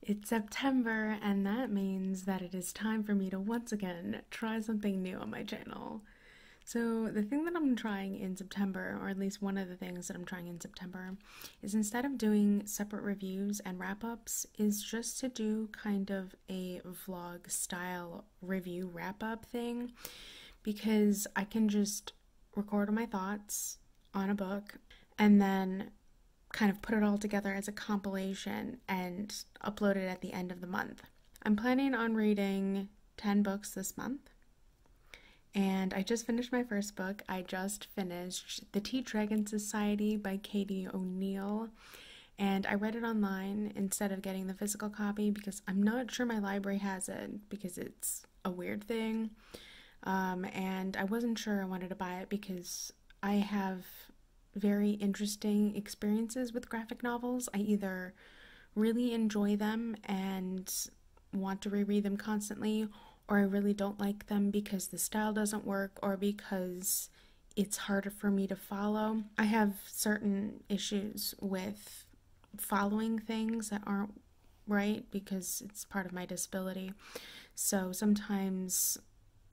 It's September, and that means that it is time for me to once again try something new on my channel. So, the thing that I'm trying in September, or at least one of the things that I'm trying in September, is instead of doing separate reviews and wrap ups, is just to do kind of a vlog style review wrap up thing because I can just record my thoughts on a book and then kind of put it all together as a compilation and upload it at the end of the month. I'm planning on reading 10 books this month, and I just finished my first book. I just finished The Tea Dragon Society by Katie O'Neill, and I read it online instead of getting the physical copy because I'm not sure my library has it because it's a weird thing, and I wasn't sure I wanted to buy it because I have very interesting experiences with graphic novels. I either really enjoy them and want to reread them constantly, or I really don't like them because the style doesn't work or because it's harder for me to follow. I have certain issues with following things that aren't right because it's part of my disability. So sometimes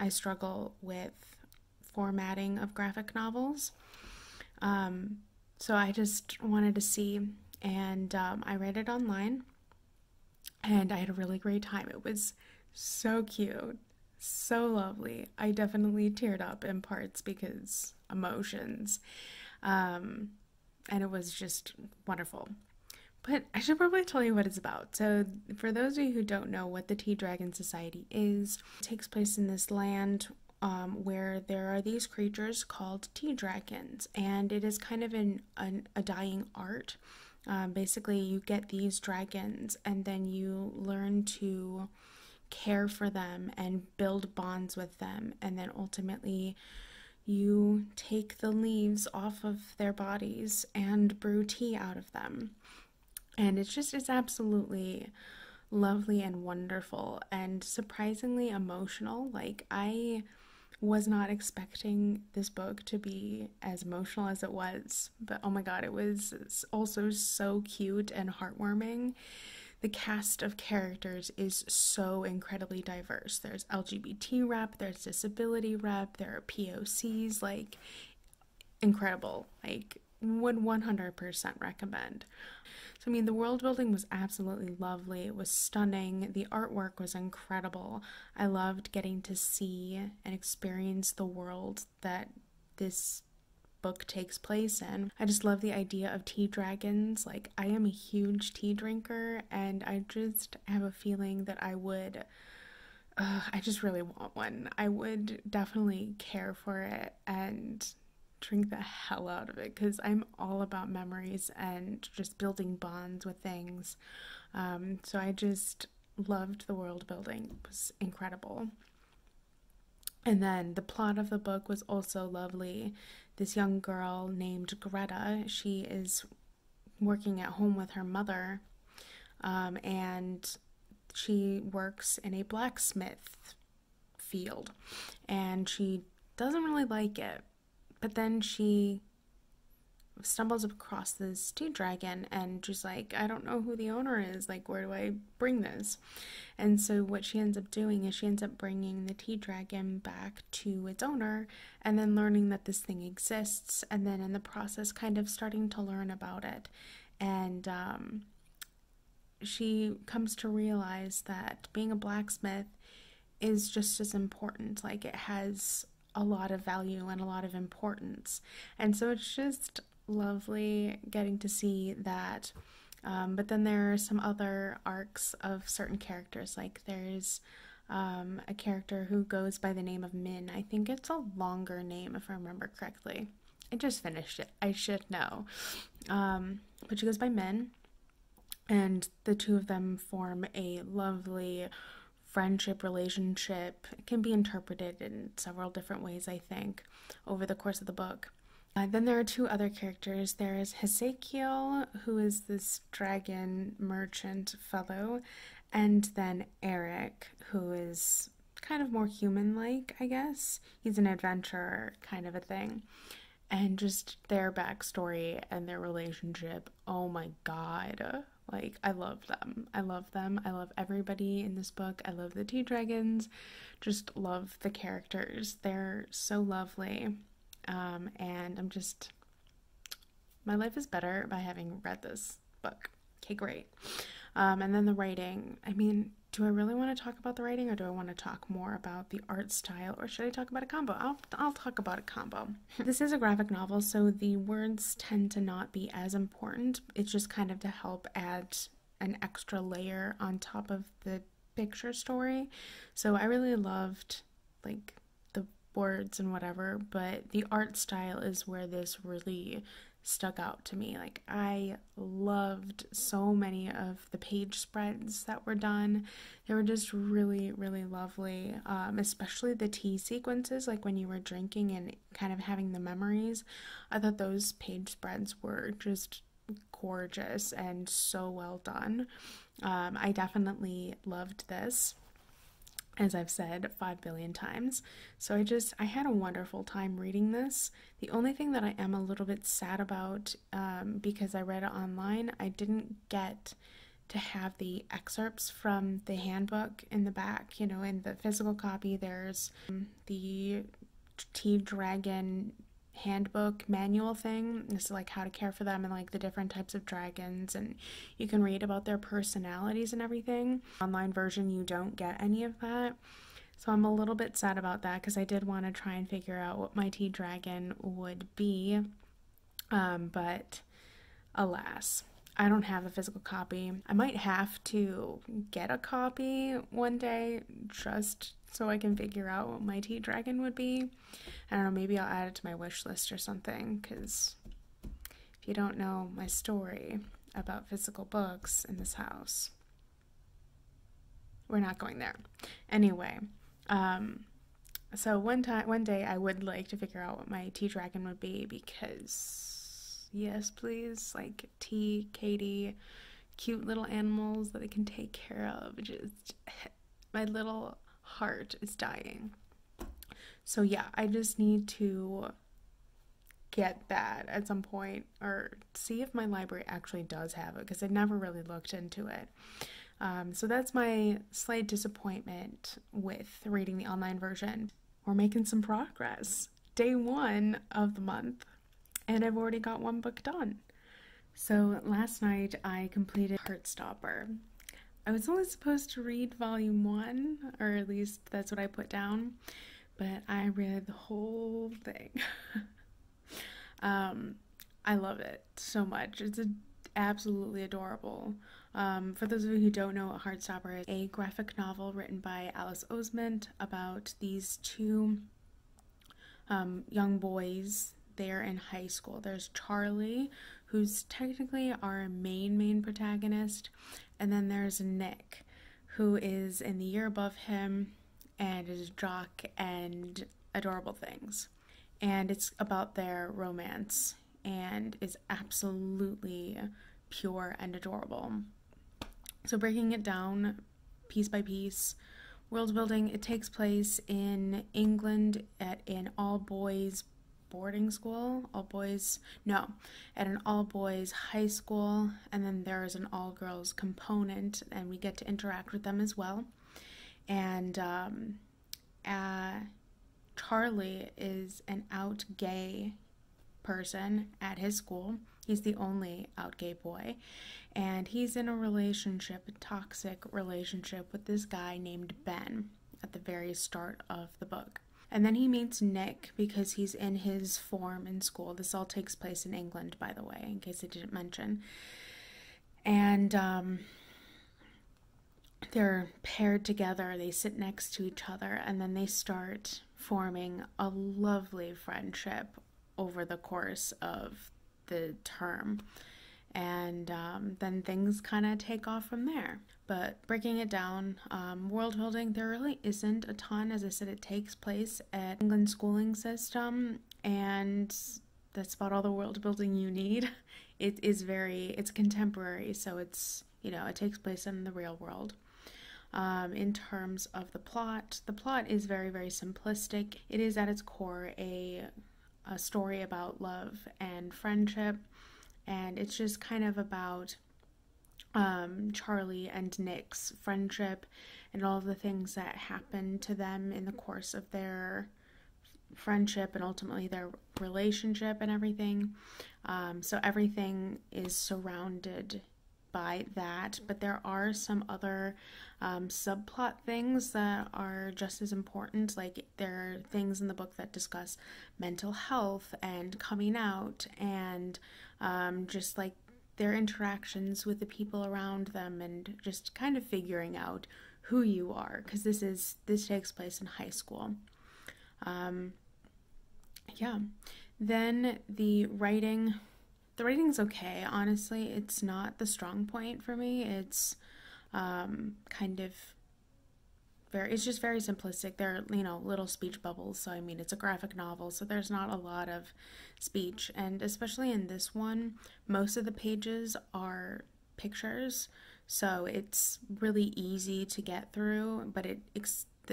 I struggle with formatting of graphic novels. So I just wanted to see, and I read it online, and I had a really great time. It was so cute, so lovely. I definitely teared up in parts because emotions, and it was just wonderful. But I should probably tell you what it's about. So, for those of you who don't know what the Tea Dragon Society is, it takes place in this land where there are these creatures called tea dragons, and it is kind of a dying art. Basically, you get these dragons, and then you learn to care for them and build bonds with them, and then ultimately you take the leaves off of their bodies and brew tea out of them. And it's absolutely lovely and wonderful and surprisingly emotional. Like, I was not expecting this book to be as emotional as it was, but oh my god, it was also so cute and heartwarming. The cast of characters is so incredibly diverse. There's LGBT rep, there's disability rep, there are POCs, like, incredible. Like, would 100% recommend. So, I mean, the world building was absolutely lovely. It was stunning. The artwork was incredible. I loved getting to see and experience the world that this book takes place in. I just love the idea of tea dragons. Like, I am a huge tea drinker, and I just have a feeling that I just really want one. I would definitely care for it and drink the hell out of it because I'm all about memories and just building bonds with things. So I just loved the world building. It was incredible. And then the plot of the book was also lovely. This young girl named Greta, she is working at home with her mother, and she works in a blacksmith field, and she doesn't really like it. But then she stumbles across this tea dragon and she's like, I don't know who the owner is. Like, where do I bring this? And so what she ends up doing is she ends up bringing the tea dragon back to its owner and then learning that this thing exists, and then in the process kind of starting to learn about it. And she comes to realize that being a blacksmith is just as important. Like, it has a lot of value and a lot of importance. And so it's just lovely getting to see that. But then there are some other arcs of certain characters. Like, there's a character who goes by the name of Min. I think it's a longer name if I remember correctly. I just finished it. I should know. But she goes by Min, and the two of them form a lovely friendship relationship. It can be interpreted in several different ways, I think, over the course of the book. Then there are two other characters. There is Hezekiel, who is this dragon merchant fellow, and then Eric, who is kind of more human-like, I guess. He's an adventurer kind of a thing. And just their backstory and their relationship, oh my god, Like, I love them. I love them. I love everybody in this book. I love the tea dragons. Just love the characters. They're so lovely. And my life is better by having read this book. Okay, great. And then the writing. I mean, do I really want to talk about the writing, or do I want to talk more about the art style, or should I talk about a combo? I'll talk about a combo. This is a graphic novel, so the words tend to not be as important. It's just kind of to help add an extra layer on top of the picture story. So I really loved like the words and whatever, but the art style is where this really stuck out to me. Like, I loved so many of the page spreads that were done. They were just really, really lovely, especially the tea sequences, like when you were drinking and kind of having the memories. I thought those page spreads were just gorgeous and so well done. I definitely loved this, as I've said 5 billion times. So I had a wonderful time reading this. The only thing that I am a little bit sad about, because I read it online, I didn't get to have the excerpts from the handbook in the back. You know, in the physical copy, there's the Tea Dragon handbook manual thing. This is like how to care for them and like the different types of dragons, and you can read about their personalities and everything. Online version, you don't get any of that, so I'm a little bit sad about that, because I did want to try and figure out what my tea dragon would be, but alas, I don't have a physical copy. I might have to get a copy one day just so I can figure out what my tea dragon would be. I don't know, maybe I'll add it to my wish list or something, because if you don't know my story about physical books in this house, we're not going there. Anyway, so one day I would like to figure out what my tea dragon would be, because yes, please, like Tea, Katie, cute little animals that I can take care of. Just my little heart is dying. So yeah, I just need to get that at some point, or see if my library actually does have it, because I never really looked into it. So that's my slight disappointment with reading the online version. We're making some progress. Day 1 of the month, and I've already got one book done. So last night I completed Heartstopper. I was only supposed to read volume 1, or at least that's what I put down, but I read the whole thing. I love it so much. It's absolutely adorable. For those of you who don't know what Heartstopper is, a graphic novel written by Alice Oseman about these two young boys. They're in high school. There's Charlie, who's technically our main protagonist, and then there's Nick, who is in the year above him and is a jock and adorable things. And it's about their romance, and is absolutely pure and adorable. So breaking it down piece by piece, world building, it takes place in England at an all-boys boarding school, at an all-boys high school, and then there is an all-girls component, and we get to interact with them as well. And Charlie is an out gay person at his school. He's the only out gay boy, and he's in a toxic relationship with this guy named Ben at the very start of the book. And then he meets Nick because he's in his form in school. This all takes place in England, by the way, in case I didn't mention. And they're paired together, they sit next to each other, and then they start forming a lovely friendship over the course of the term. And then things kind of take off from there. But breaking it down, world building, there really isn't a ton. As I said, it takes place at England schooling system, and that's about all the world building you need. It's contemporary, so it takes place in the real world. In terms of the plot is very, very simplistic. It is at its core a story about love and friendship, and it's just kind of about Charlie and Nick's friendship and all of the things that happened to them in the course of their friendship and ultimately their relationship and everything. So everything is surrounded by that, but there are some other subplot things that are just as important. Like, there are things in the book that discuss mental health and coming out and just like their interactions with the people around them and just kind of figuring out who you are, because this takes place in high school. Yeah. Then the writing's okay. Honestly, it's not the strong point for me. It's kind of it's just very simplistic. There are, little speech bubbles. So, I mean, it's a graphic novel, so there's not a lot of speech. And especially in this one, most of the pages are pictures. So it's really easy to get through, but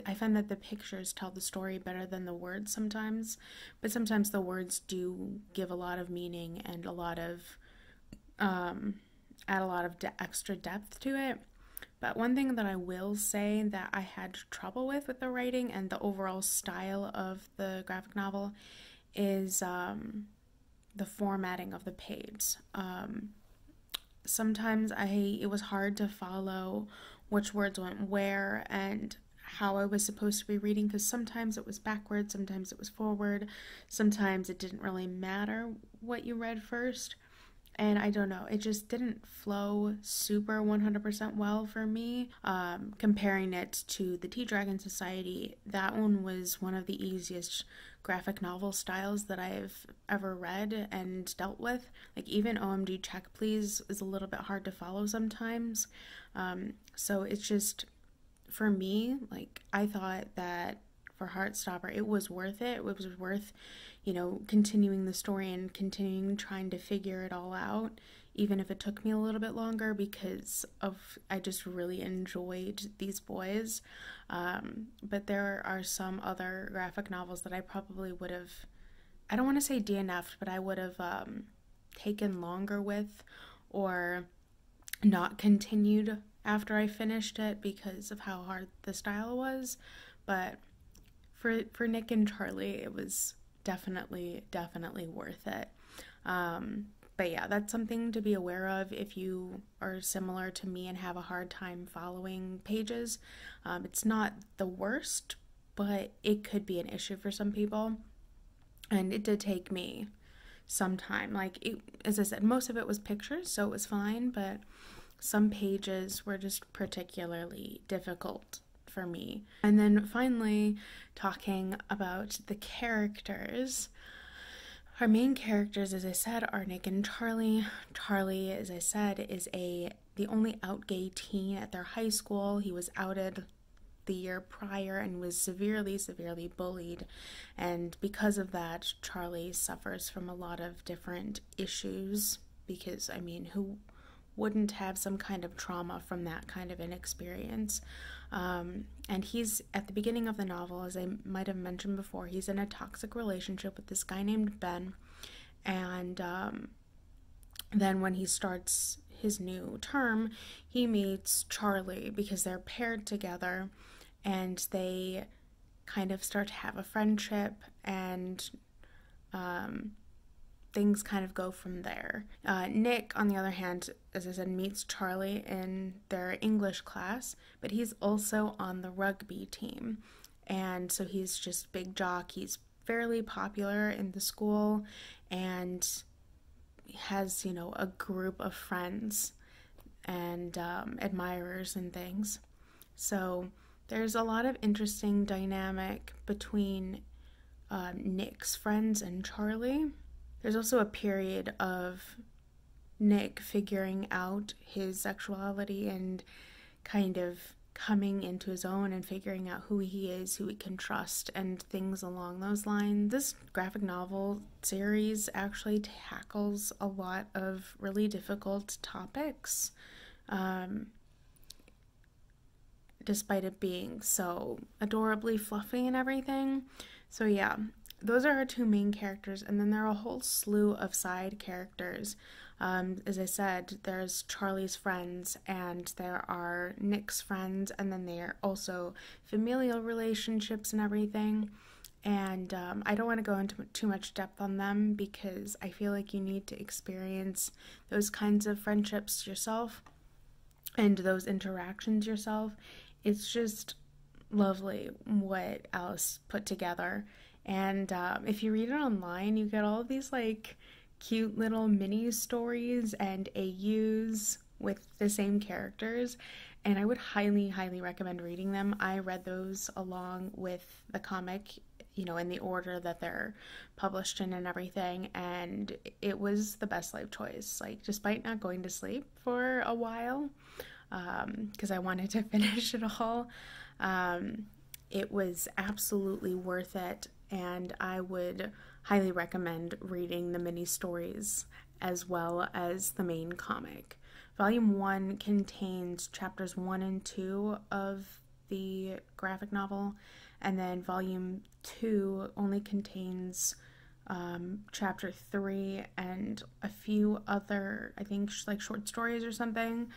I find that the pictures tell the story better than the words sometimes, but sometimes the words do give a lot of meaning and add a lot of extra depth to it. But one thing that I will say that I had trouble with the writing and the overall style of the graphic novel is the formatting of the page. Sometimes it was hard to follow which words went where and how I was supposed to be reading, because sometimes it was backwards, sometimes it was forward, sometimes it didn't really matter what you read first. And I don't know, it just didn't flow super 100% well for me. Comparing it to the Tea Dragon Society, that one was one of the easiest graphic novel styles that I've ever read and dealt with. Like, even OMG Check Please is a little bit hard to follow sometimes. So it's just, for me, like, I thought that for Heartstopper, it was worth it. It was worth, continuing the story and continuing trying to figure it all out, even if it took me a little bit longer, because I just really enjoyed these boys. But there are some other graphic novels that I probably would have, I don't want to say DNF'd, but I would have taken longer with, or not continued after I finished it because of how hard the style was. But for Nick and Charlie, it was definitely worth it. But yeah, that's something to be aware of if you are similar to me and have a hard time following pages. It's not the worst, but it could be an issue for some people. And it did take me some time. Like, as I said, most of it was pictures, so it was fine, but some pages were just particularly difficult for me. And then finally, talking about the characters. Our main characters, as I said, are Nick and Charlie. Charlie, as I said, is the only out gay teen at their high school. He was outed the year prior and was severely bullied. And because of that, Charlie suffers from a lot of different issues, because, I mean, who wouldn't have some kind of trauma from that kind of an experience? And he's, at the beginning of the novel, as I might have mentioned before, he's in a toxic relationship with this guy named Ben. And then when he starts his new term, he meets Charlie because they're paired together, and they kind of start to have a friendship, and things kind of go from there. Nick, on the other hand, as I said, meets Charlie in their English class, but he's also on the rugby team. And so he's just big jock. He's fairly popular in the school and has, a group of friends and admirers and things. So there's a lot of interesting dynamic between Nick's friends and Charlie. There's also a period of Nick figuring out his sexuality and kind of coming into his own and figuring out who he is, who he can trust, and things along those lines. This graphic novel series actually tackles a lot of really difficult topics, despite it being so adorably fluffy and everything. So yeah, those are our two main characters, and then there are a whole slew of side characters. As I said, there's Charlie's friends, and there are Nick's friends, and then there are also familial relationships and everything. And I don't want to go into too much depth on them because I feel like you need to experience those kinds of friendships yourself and those interactions yourself. It's just lovely what Alice put together. And if you read it online, you get all of these like cute little mini stories and AUs with the same characters. And I would highly, highly recommend reading them. I read those along with the comic, you know, in the order that they're published in and everything. And it was the best life choice. Like, despite not going to sleep for a while, because I wanted to finish it all, it was absolutely worth it. And I would highly recommend reading the mini stories as well as the main comic. Volume 1 contains chapters 1 and 2 of the graphic novel, and then Volume 2 only contains chapter 3 and a few other, I think, like short stories or something.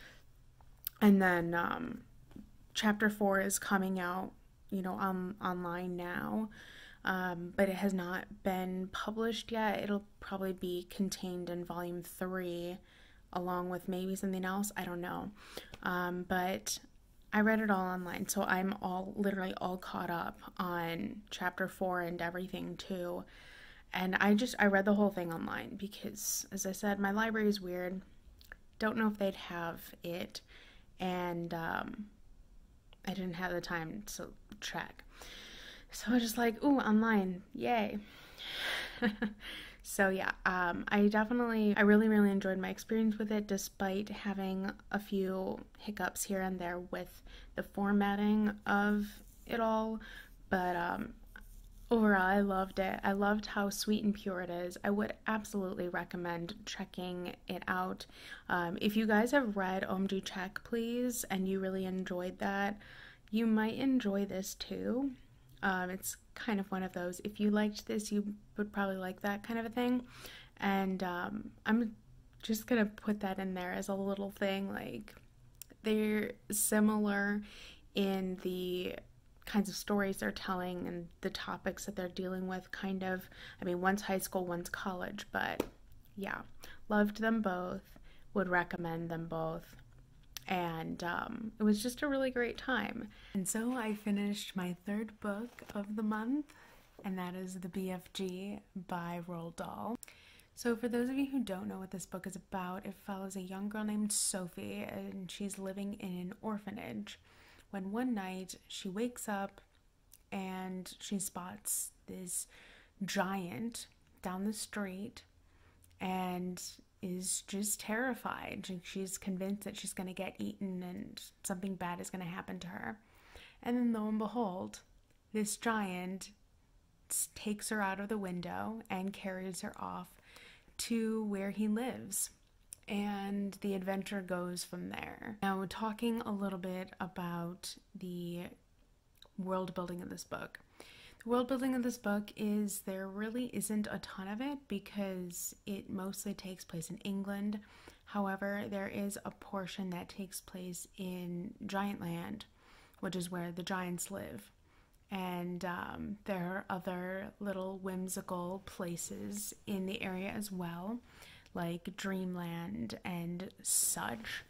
And then chapter 4 is coming out, you know, online now. But it has not been published yet. It'll probably be contained in Volume 3 along with maybe something else. I don't know. But I read it all online, so I'm literally all caught up on chapter 4 and everything too. And I read the whole thing online because, as I said, my library is weird. Don't know if they'd have it, and I didn't have the time to check. So I was just like, ooh, online, yay. So yeah, I really, really enjoyed my experience with it, despite having a few hiccups here and there with the formatting of it all. But overall, I loved it. I loved how sweet and pure it is. I would absolutely recommend checking it out. If you guys have read OMG Check Please and you really enjoyed that, you might enjoy this too. It's kind of one of those, if you liked this, you would probably like that kind of a thing. And I'm just gonna put that in there as a little thing. Like, they're similar in the kinds of stories they're telling and the topics that they're dealing with, kind of. I mean, one's high school, one's college, but yeah, loved them both, would recommend them both. And it was just a really great time. And so I finished my third book of the month, and that is The BFG by Roald Dahl. So for those of you who don't know what this book is about, it follows a young girl named Sophie, and she's living in an orphanage when one night she wakes up and she spots this giant down the street and is just terrified. She's convinced that she's going to get eaten and something bad is going to happen to her. And then lo and behold, this giant takes her out of the window and carries her off to where he lives. And the adventure goes from there. Now, talking a little bit about the world building of this book. The world building of this book is, there really isn't a ton of it because it mostly takes place in England. However, there is a portion that takes place in Giantland, which is where the giants live. And there are other little whimsical places in the area as well, like Dreamland and such.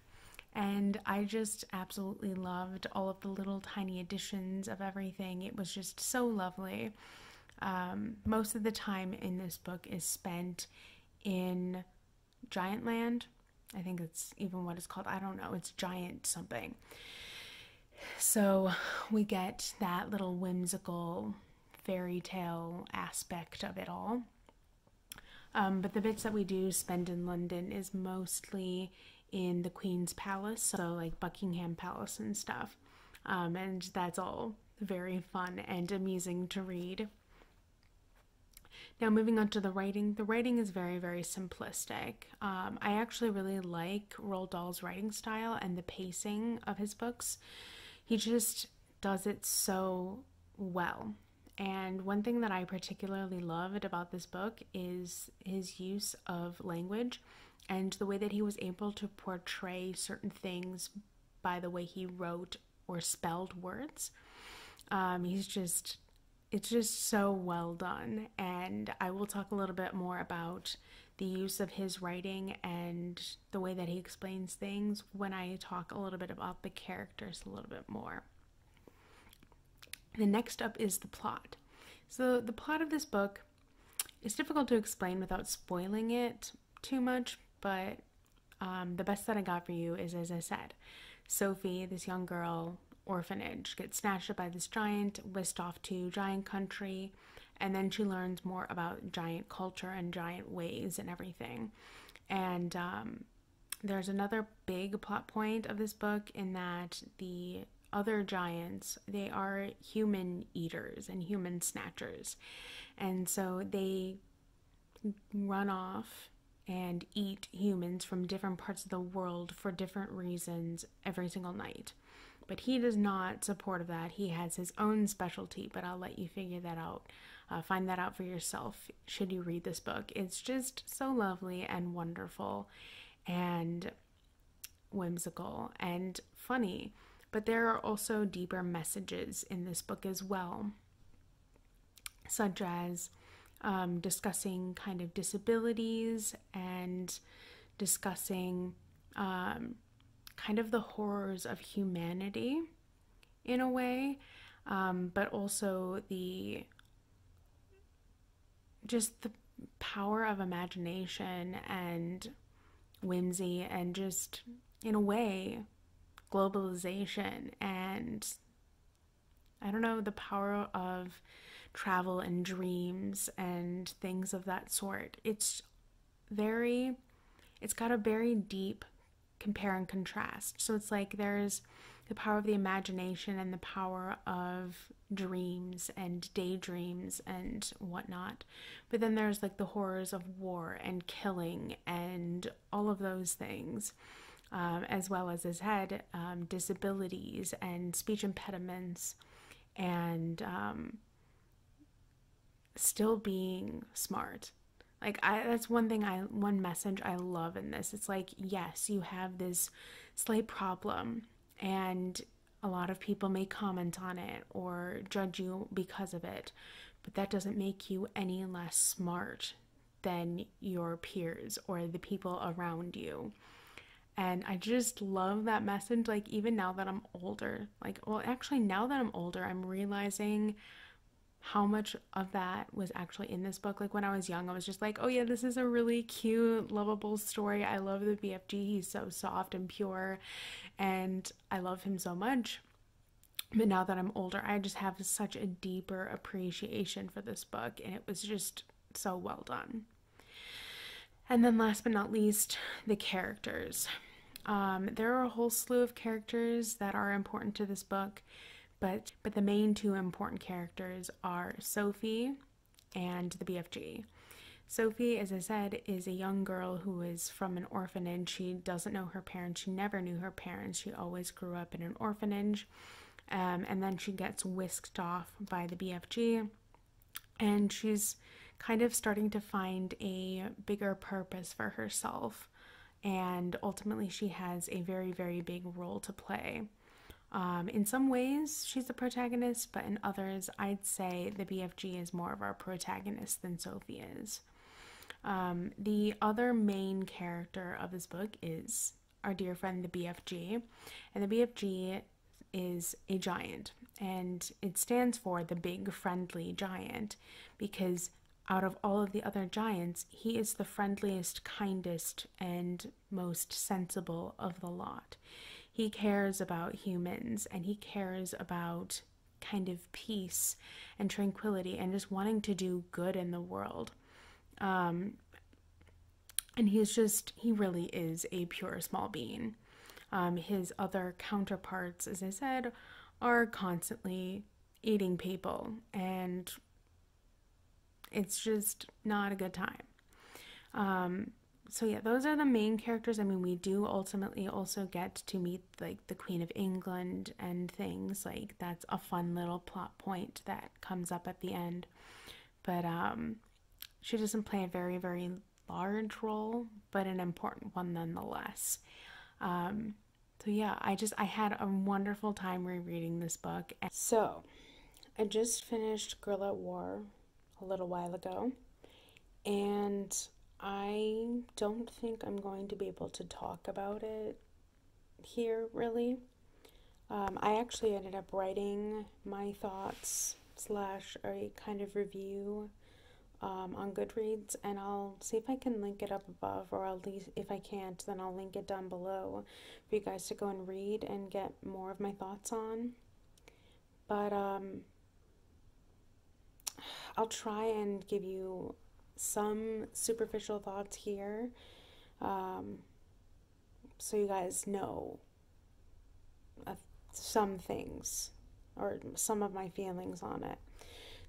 And I just absolutely loved all of the little tiny additions of everything. It was just so lovely. Most of the time in this book is spent in Giantland. I think it's even what it's called. I don't know. It's Giant something. So we get that little whimsical fairy tale aspect of it all. But the bits that we do spend in London is mostly in the Queen's Palace, so like Buckingham Palace and stuff. And that's all very fun and amusing to read. Now, moving on to the writing. The writing is very, very simplistic. I actually really like Roald Dahl's writing style and the pacing of his books. He just does it so well. And one thing that I particularly loved about this book is his use of language and the way that he was able to portray certain things by the way he wrote or spelled words. It's just so well done. And I will talk a little bit more about the use of his writing and the way that he explains things when I talk a little bit about the characters a little bit more. The next up is the plot. So the plot of this book is difficult to explain without spoiling it too much, but the best that I got for you is, as I said, Sophie, this young girl, orphanage, gets snatched up by this giant, whisked off to giant country, and then she learns more about giant culture and giant ways and everything. And there's another big plot point of this book in that the other giants, they are human eaters and human snatchers. And so they run off and eat humans from different parts of the world for different reasons every single night. But he does not support that. He has his own specialty, but I'll let you figure that out. Find that out for yourself should you read this book. It's just so lovely and wonderful and whimsical and funny. But there are also deeper messages in this book as well, such as discussing kind of disabilities and discussing kind of the horrors of humanity in a way, but also the power of imagination and whimsy and just, in a way, globalization and, I don't know, the power of travel and dreams and things of that sort. It's got a very deep compare and contrast. So it's like there's the power of the imagination and the power of dreams and daydreams and whatnot. But then there's like the horrors of war and killing and all of those things, as well as his head, disabilities and speech impediments and still being smart. Like, that's one message I love in this. It's like, yes, you have this slight problem and a lot of people may comment on it or judge you because of it, but that doesn't make you any less smart than your peers or the people around you. And I just love that message. Like, even now that I'm older, now that I'm older, I'm realizing how much of that was actually in this book. Like, when I was young, I was just like, oh yeah, this is a really cute, lovable story. I love the BFG. He's so soft and pure, and I love him so much. But now that I'm older, I just have such a deeper appreciation for this book, and it was just so well done. And then last but not least, the characters. There are a whole slew of characters that are important to this book, but the main two important characters are Sophie and the BFG. Sophie, as I said, is a young girl who is from an orphanage. She doesn't know her parents. She never knew her parents. She always grew up in an orphanage. And then she gets whisked off by the BFG, and she's kind of starting to find a bigger purpose for herself. And ultimately, she has a very, very big role to play. In some ways, she's the protagonist, but in others, I'd say the BFG is more of our protagonist than Sophie is. The other main character of this book is our dear friend, the BFG. And the BFG is a giant, and it stands for the big friendly giant, because out of all of the other giants, he is the friendliest, kindest, and most sensible of the lot. He cares about humans, and he cares about kind of peace and tranquility and just wanting to do good in the world. And he really is a pure small being. His other counterparts, as I said, are constantly eating people, and it's just not a good time. So yeah, those are the main characters. I mean, we do ultimately also get to meet like the Queen of England and things like that's a fun little plot point that comes up at the end. But she doesn't play a very large role, but an important one nonetheless. Um, so yeah, I had a wonderful time rereading this book. So I just finished Girl at War a little while ago, and I don't think I'm going to be able to talk about it here really. I actually ended up writing my thoughts slash a kind of review on Goodreads, and I'll see if I can link it up above, or at least if I can't, then I'll link it down below for you guys to go and read and get more of my thoughts on. But I'll try and give you some superficial thoughts here, um, so you guys know some things or some of my feelings on it.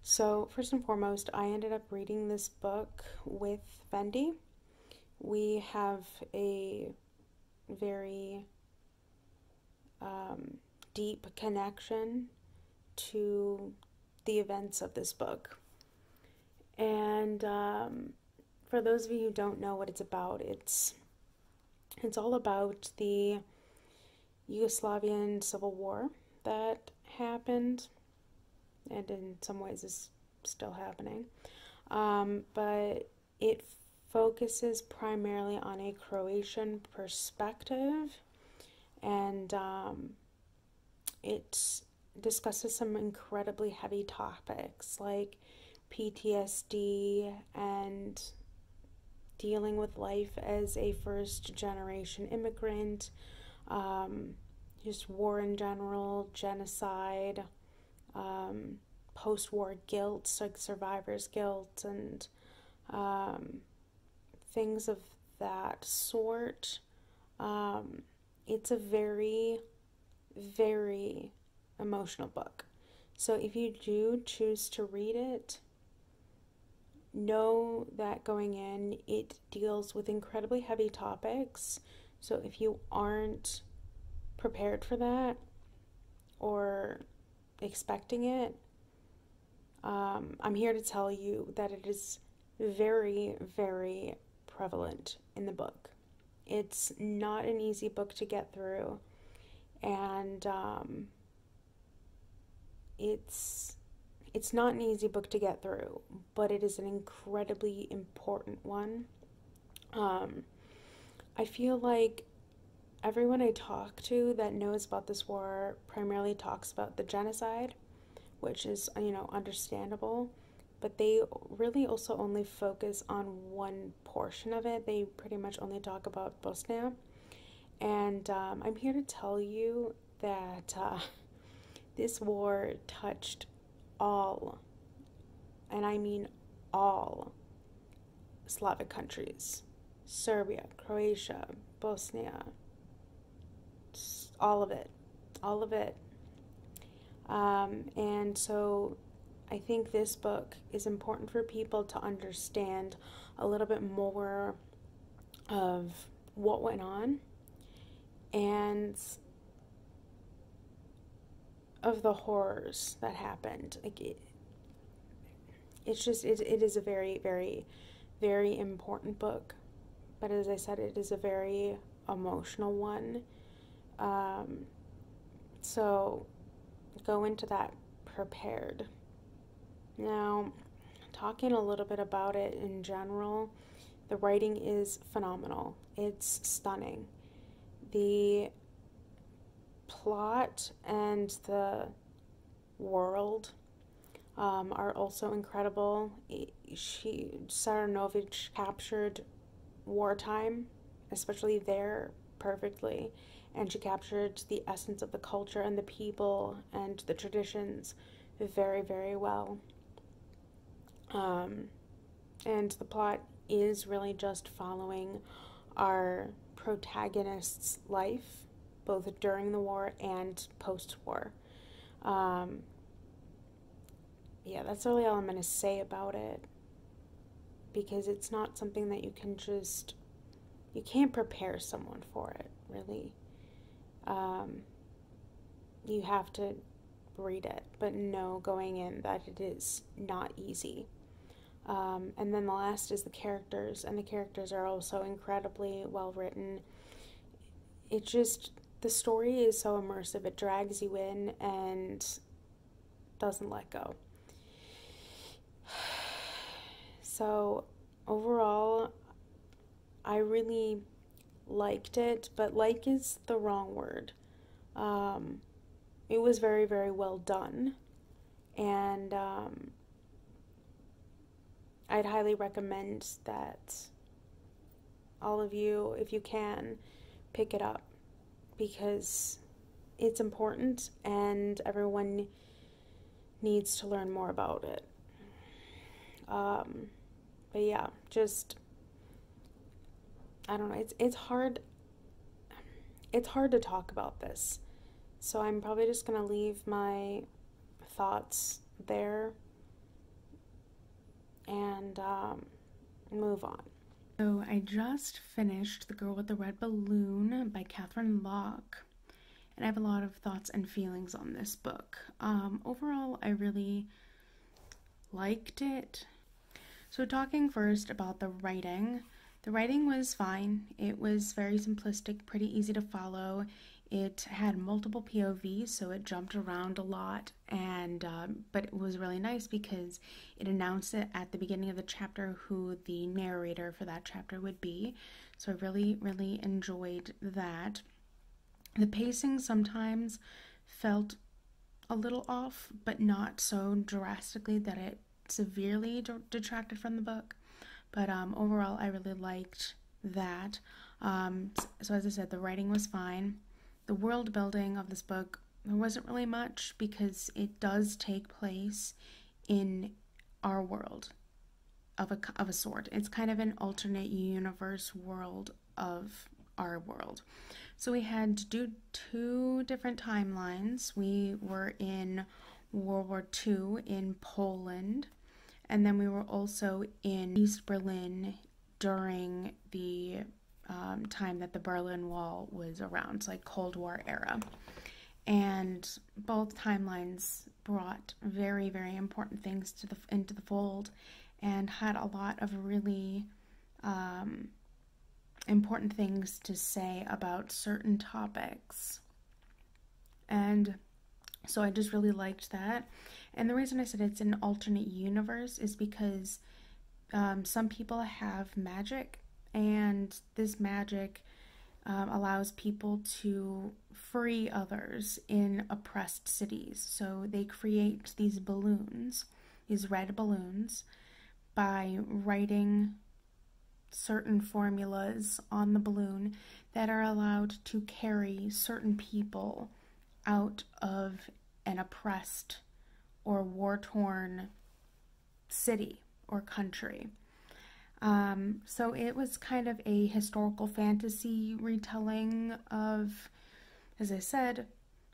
So, first and foremost, I ended up reading this book with Vendi. We have a very deep connection to the events of this book. And for those of you who don't know what it's about, it's all about the Yugoslavian Civil War that happened, and in some ways is still happening. But it focuses primarily on a Croatian perspective, and it discusses some incredibly heavy topics like PTSD and dealing with life as a first generation immigrant, just war in general, genocide, post war guilt, like survivor's guilt, and things of that sort. It's a very emotional book. So if you do choose to read it, know that going in, it deals with incredibly heavy topics. So if you aren't prepared for that or expecting it, I'm here to tell you that it is very prevalent in the book. It's not an easy book to get through, and it's not an easy book to get through, but it is an incredibly important one. I feel like everyone I talk to that knows about this war primarily talks about the genocide, which is, understandable, but they really also only focus on one portion of it. They pretty much only talk about Bosnia. And I'm here to tell you that this war touched all, and I mean all, Slavic countries: Serbia, Croatia, Bosnia, all of it. All of it. And so I think this book is important for people to understand a little bit more of what went on and of the horrors that happened. Like it is a very important book, but as I said, it is a very emotional one. So go into that prepared. Now, talking a little bit about it in general, the writing is phenomenal. It's stunning. The plot and the world are also incredible. Saranovich captured wartime, especially there, perfectly, and she captured the essence of the culture and the people and the traditions very well. And the plot is really just following our protagonist's life, both during the war and post-war. Yeah, that's really all I'm going to say about it, because it's not something that you can just you can't prepare someone for it, really. Um, you have to read it, but know going in that it is not easy. And then the last is the characters, and the characters are also incredibly well written. It just, the story is so immersive, it drags you in and doesn't let go. So, overall, I really liked it, but like is the wrong word. Um, it was very, very well done, and I'd highly recommend that all of you, if you can, pick it up because it's important and everyone needs to learn more about it. Um, but yeah, just I don't know. It's hard to talk about this, so I'm probably just gonna leave my thoughts there and move on. So I just finished The Girl with the Red Balloon by Catherine Locke, and I have a lot of thoughts and feelings on this book. Overall, I really liked it. So talking first about the writing was fine. It was very simplistic, pretty easy to follow. It had multiple POVs, so it jumped around a lot, and but it was really nice because it announced it at the beginning of the chapter who the narrator for that chapter would be. So I really, really enjoyed that. The pacing sometimes felt a little off, but not so drastically that it severely detracted from the book. But overall, I really liked that. So as I said, the writing was fine. The world building of this book, there wasn't really much because it does take place in our world of a sort. It's kind of an alternate universe world of our world. So we had to do 2 different timelines. We were in World War II in Poland, and then we were also in East Berlin during the time that the Berlin Wall was around, so like Cold War era. And both timelines brought very, very important things into the fold and had a lot of really important things to say about certain topics. And so I just really liked that. And the reason I said it's an alternate universe is because some people have magic, and this magic allows people to free others in oppressed cities. So they create these balloons, these red balloons, by writing certain formulas on the balloon that are allowed to carry certain people out of an oppressed or war-torn city or country. So it was kind of a historical fantasy retelling of, as I said,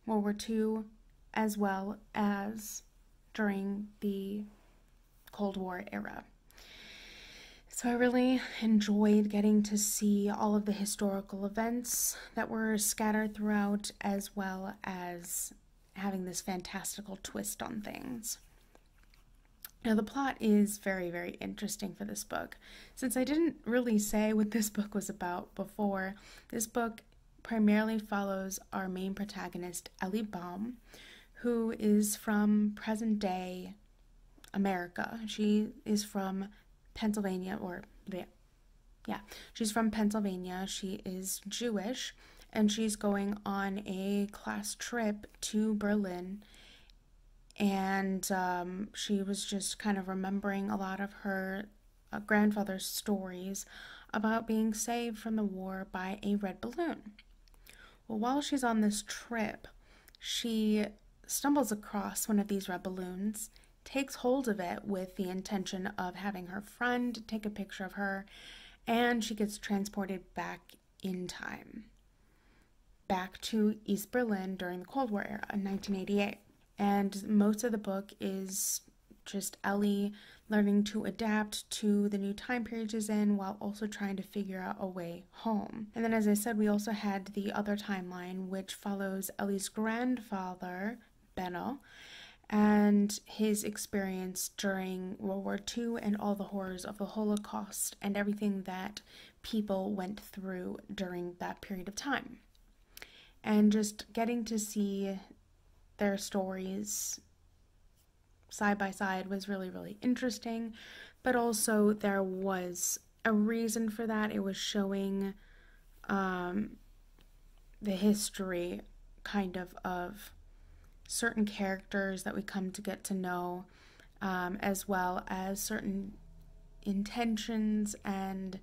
World War II, as well as during the Cold War era. So I really enjoyed getting to see all of the historical events that were scattered throughout, as well as having this fantastical twist on things. Now, the plot is very, very interesting for this book. Since I didn't really say what this book was about before, this book primarily follows our main protagonist, Ellie Baum, who is from present-day America. She is from Pennsylvania, she's from Pennsylvania. She is Jewish, and she's going on a class trip to Berlin. And she was just kind of remembering a lot of her grandfather's stories about being saved from the war by a red balloon. Well, while she's on this trip, she stumbles across one of these red balloons, takes hold of it with the intention of having her friend take a picture of her, and she gets transported back in time, back to East Berlin during the Cold War era in 1988. And most of the book is just Ellie learning to adapt to the new time period she's in while also trying to figure out a way home. And then, as I said, we also had the other timeline, which follows Ellie's grandfather, Benno, and his experience during World War II and all the horrors of the Holocaust and everything that people went through during that period of time. And just getting to see their stories side by side was really, really interesting. But also there was a reason for that. It was showing the history kind of certain characters that we come to get to know, as well as certain intentions and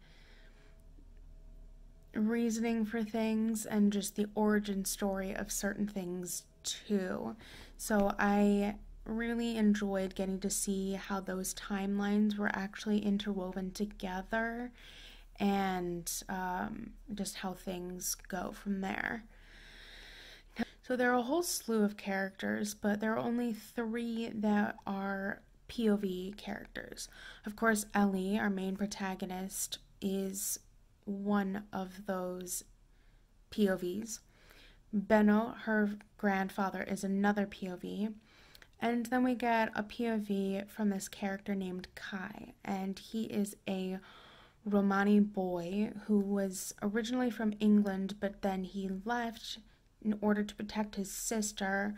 reasoning for things, and just the origin story of certain things too. So I really enjoyed getting to see how those timelines were actually interwoven together, and just how things go from there. So there are a whole slew of characters, but there are only 3 that are POV characters. Of course, Ellie, our main protagonist, is one of those POVs. Benno, her grandfather, is another POV. And then we get a POV from this character named Kai, and he is a Romani boy who was originally from England, but then he left in order to protect his sister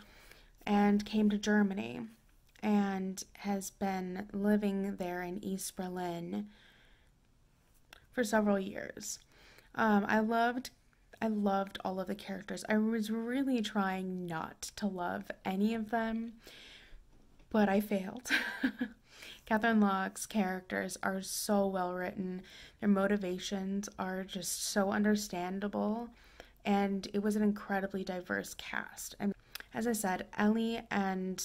and came to Germany and has been living there in East Berlin for several years. I loved all of the characters. I was really trying not to love any of them, but I failed. Catherine Locke's characters are so well written. Their motivations are just so understandable, and it was an incredibly diverse cast. I mean, as I said, Ellie and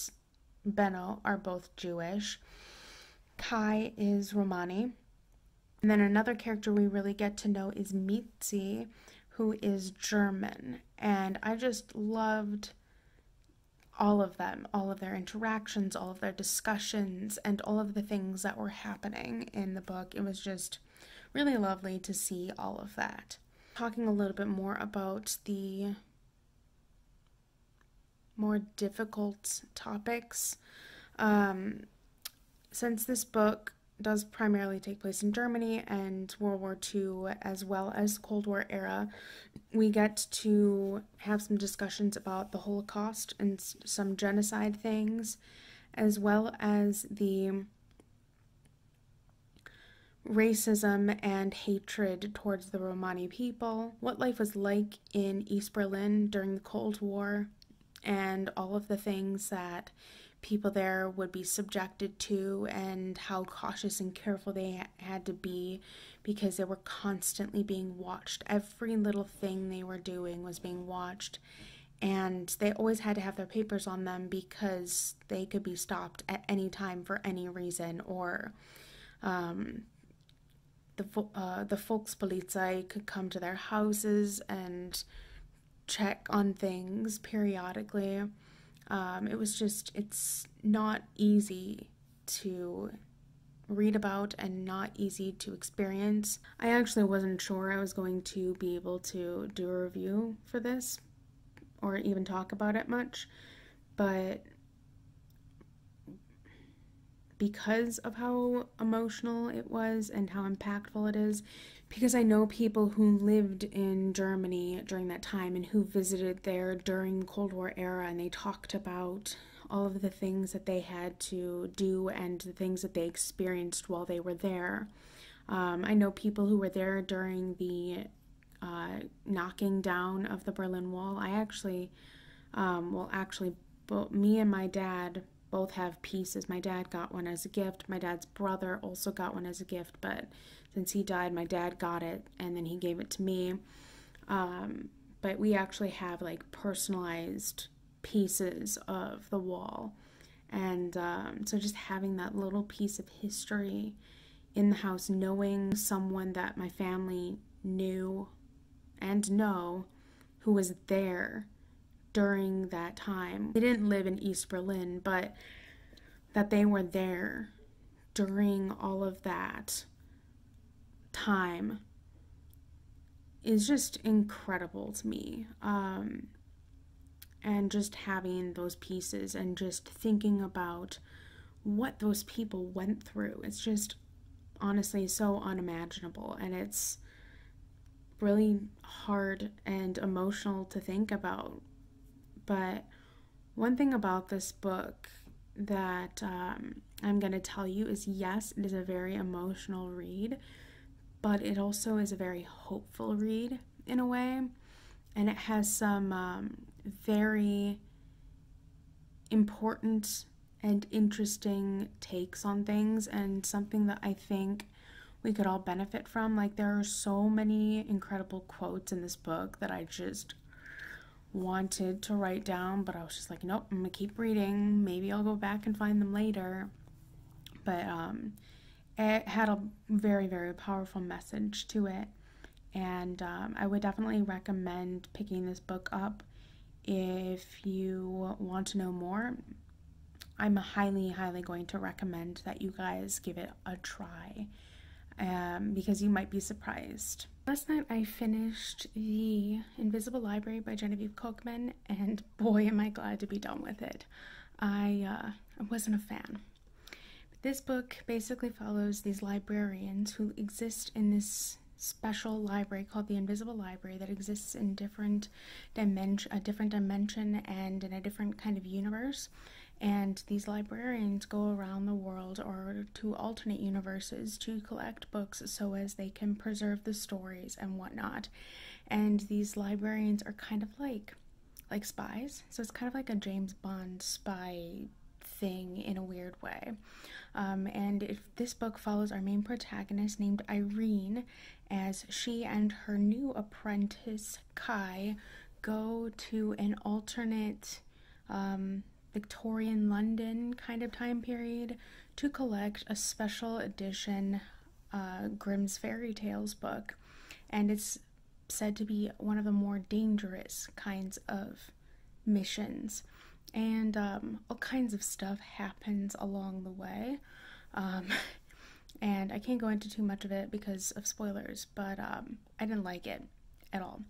Benno are both Jewish. Kai is Romani. And then another character we really get to know is Mitzi, who is German. And I just loved all of them, all of their interactions, all of their discussions, and all of the things that were happening in the book. It was just really lovely to see all of that. Talking a little bit more about the more difficult topics. Since this book does primarily take place in Germany and World War II, as well as the Cold War era, we get to have some discussions about the Holocaust and some genocide things, as well as the racism and hatred towards the Romani people, what life was like in East Berlin during the Cold War, and all of the things that people there would be subjected to, and how cautious and careful they had to be because they were constantly being watched. Every little thing they were doing was being watched, and they always had to have their papers on them because they could be stopped at any time for any reason, or the Volkspolizei could come to their houses and check on things periodically. It's not easy to read about and not easy to experience. I actually wasn't sure I was going to be able to do a review for this or even talk about it much, but because of how emotional it was and how impactful it is, because I know people who lived in Germany during that time and who visited there during the Cold War era, and they talked about all of the things that they had to do and the things that they experienced while they were there. I know people who were there during the knocking down of the Berlin Wall. Me and my dad both have pieces. My dad got one as a gift. My dad's brother also got one as a gift, but since he died, my dad got it and then he gave it to me. But we actually have like personalized pieces of the wall. And so just having that little piece of history in the house, knowing someone that my family knew and know who was there during that time. They didn't live in East Berlin, but that they were there during all of that time is just incredible to me. And just having those pieces and just thinking about what those people went through, it's just honestly so unimaginable, and it's really hard and emotional to think about. But one thing about this book that I'm going to tell you is, yes, it is a very emotional read, but it also is a very hopeful read in a way, and it has some very important and interesting takes on things, and something that I think we could all benefit from. Like, there are so many incredible quotes in this book that I just wanted to write down, but I was just like, nope, I'm gonna keep reading. Maybe I'll go back and find them later. But it had a very, very powerful message to it, and I would definitely recommend picking this book up if you want to know more. I'm highly, highly going to recommend that you guys give it a try, because you might be surprised. Last night I finished The Invisible Library by Genevieve Kochman, and boy am I glad to be done with it. I wasn't a fan. But this book basically follows these librarians who exist in this special library called the Invisible Library that exists in a different dimension and in a different kind of universe. And these librarians go around the world or to alternate universes to collect books so as they can preserve the stories and whatnot. And these librarians are kind of like spies. So it's kind of like a James Bond spy thing in a weird way. And if this book follows our main protagonist named Irene as she and her new apprentice Kai go to an alternate Victorian London kind of time period to collect a special edition Grimm's Fairy Tales book, and it's said to be one of the more dangerous kinds of missions, and all kinds of stuff happens along the way, and I can't go into too much of it because of spoilers, but I didn't like it at all.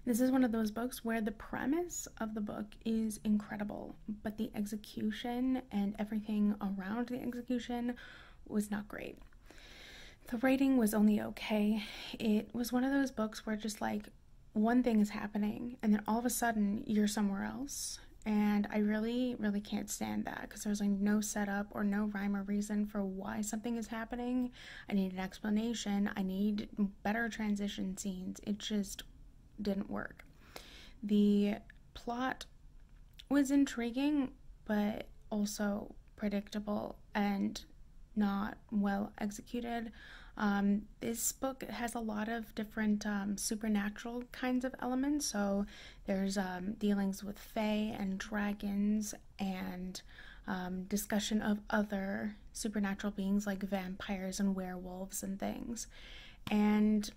This is one of those books where the premise of the book is incredible, but the execution and everything around the execution was not great. The writing was only okay. It was one of those books where just like one thing is happening and then all of a sudden you're somewhere else. And I really, really can't stand that because there's like no setup or no rhyme or reason for why something is happening. I need an explanation. I need better transition scenes. It just didn't work. The plot was intriguing, but also predictable and not well executed. This book has a lot of different supernatural kinds of elements. So there's dealings with fae and dragons and discussion of other supernatural beings like vampires and werewolves and things. And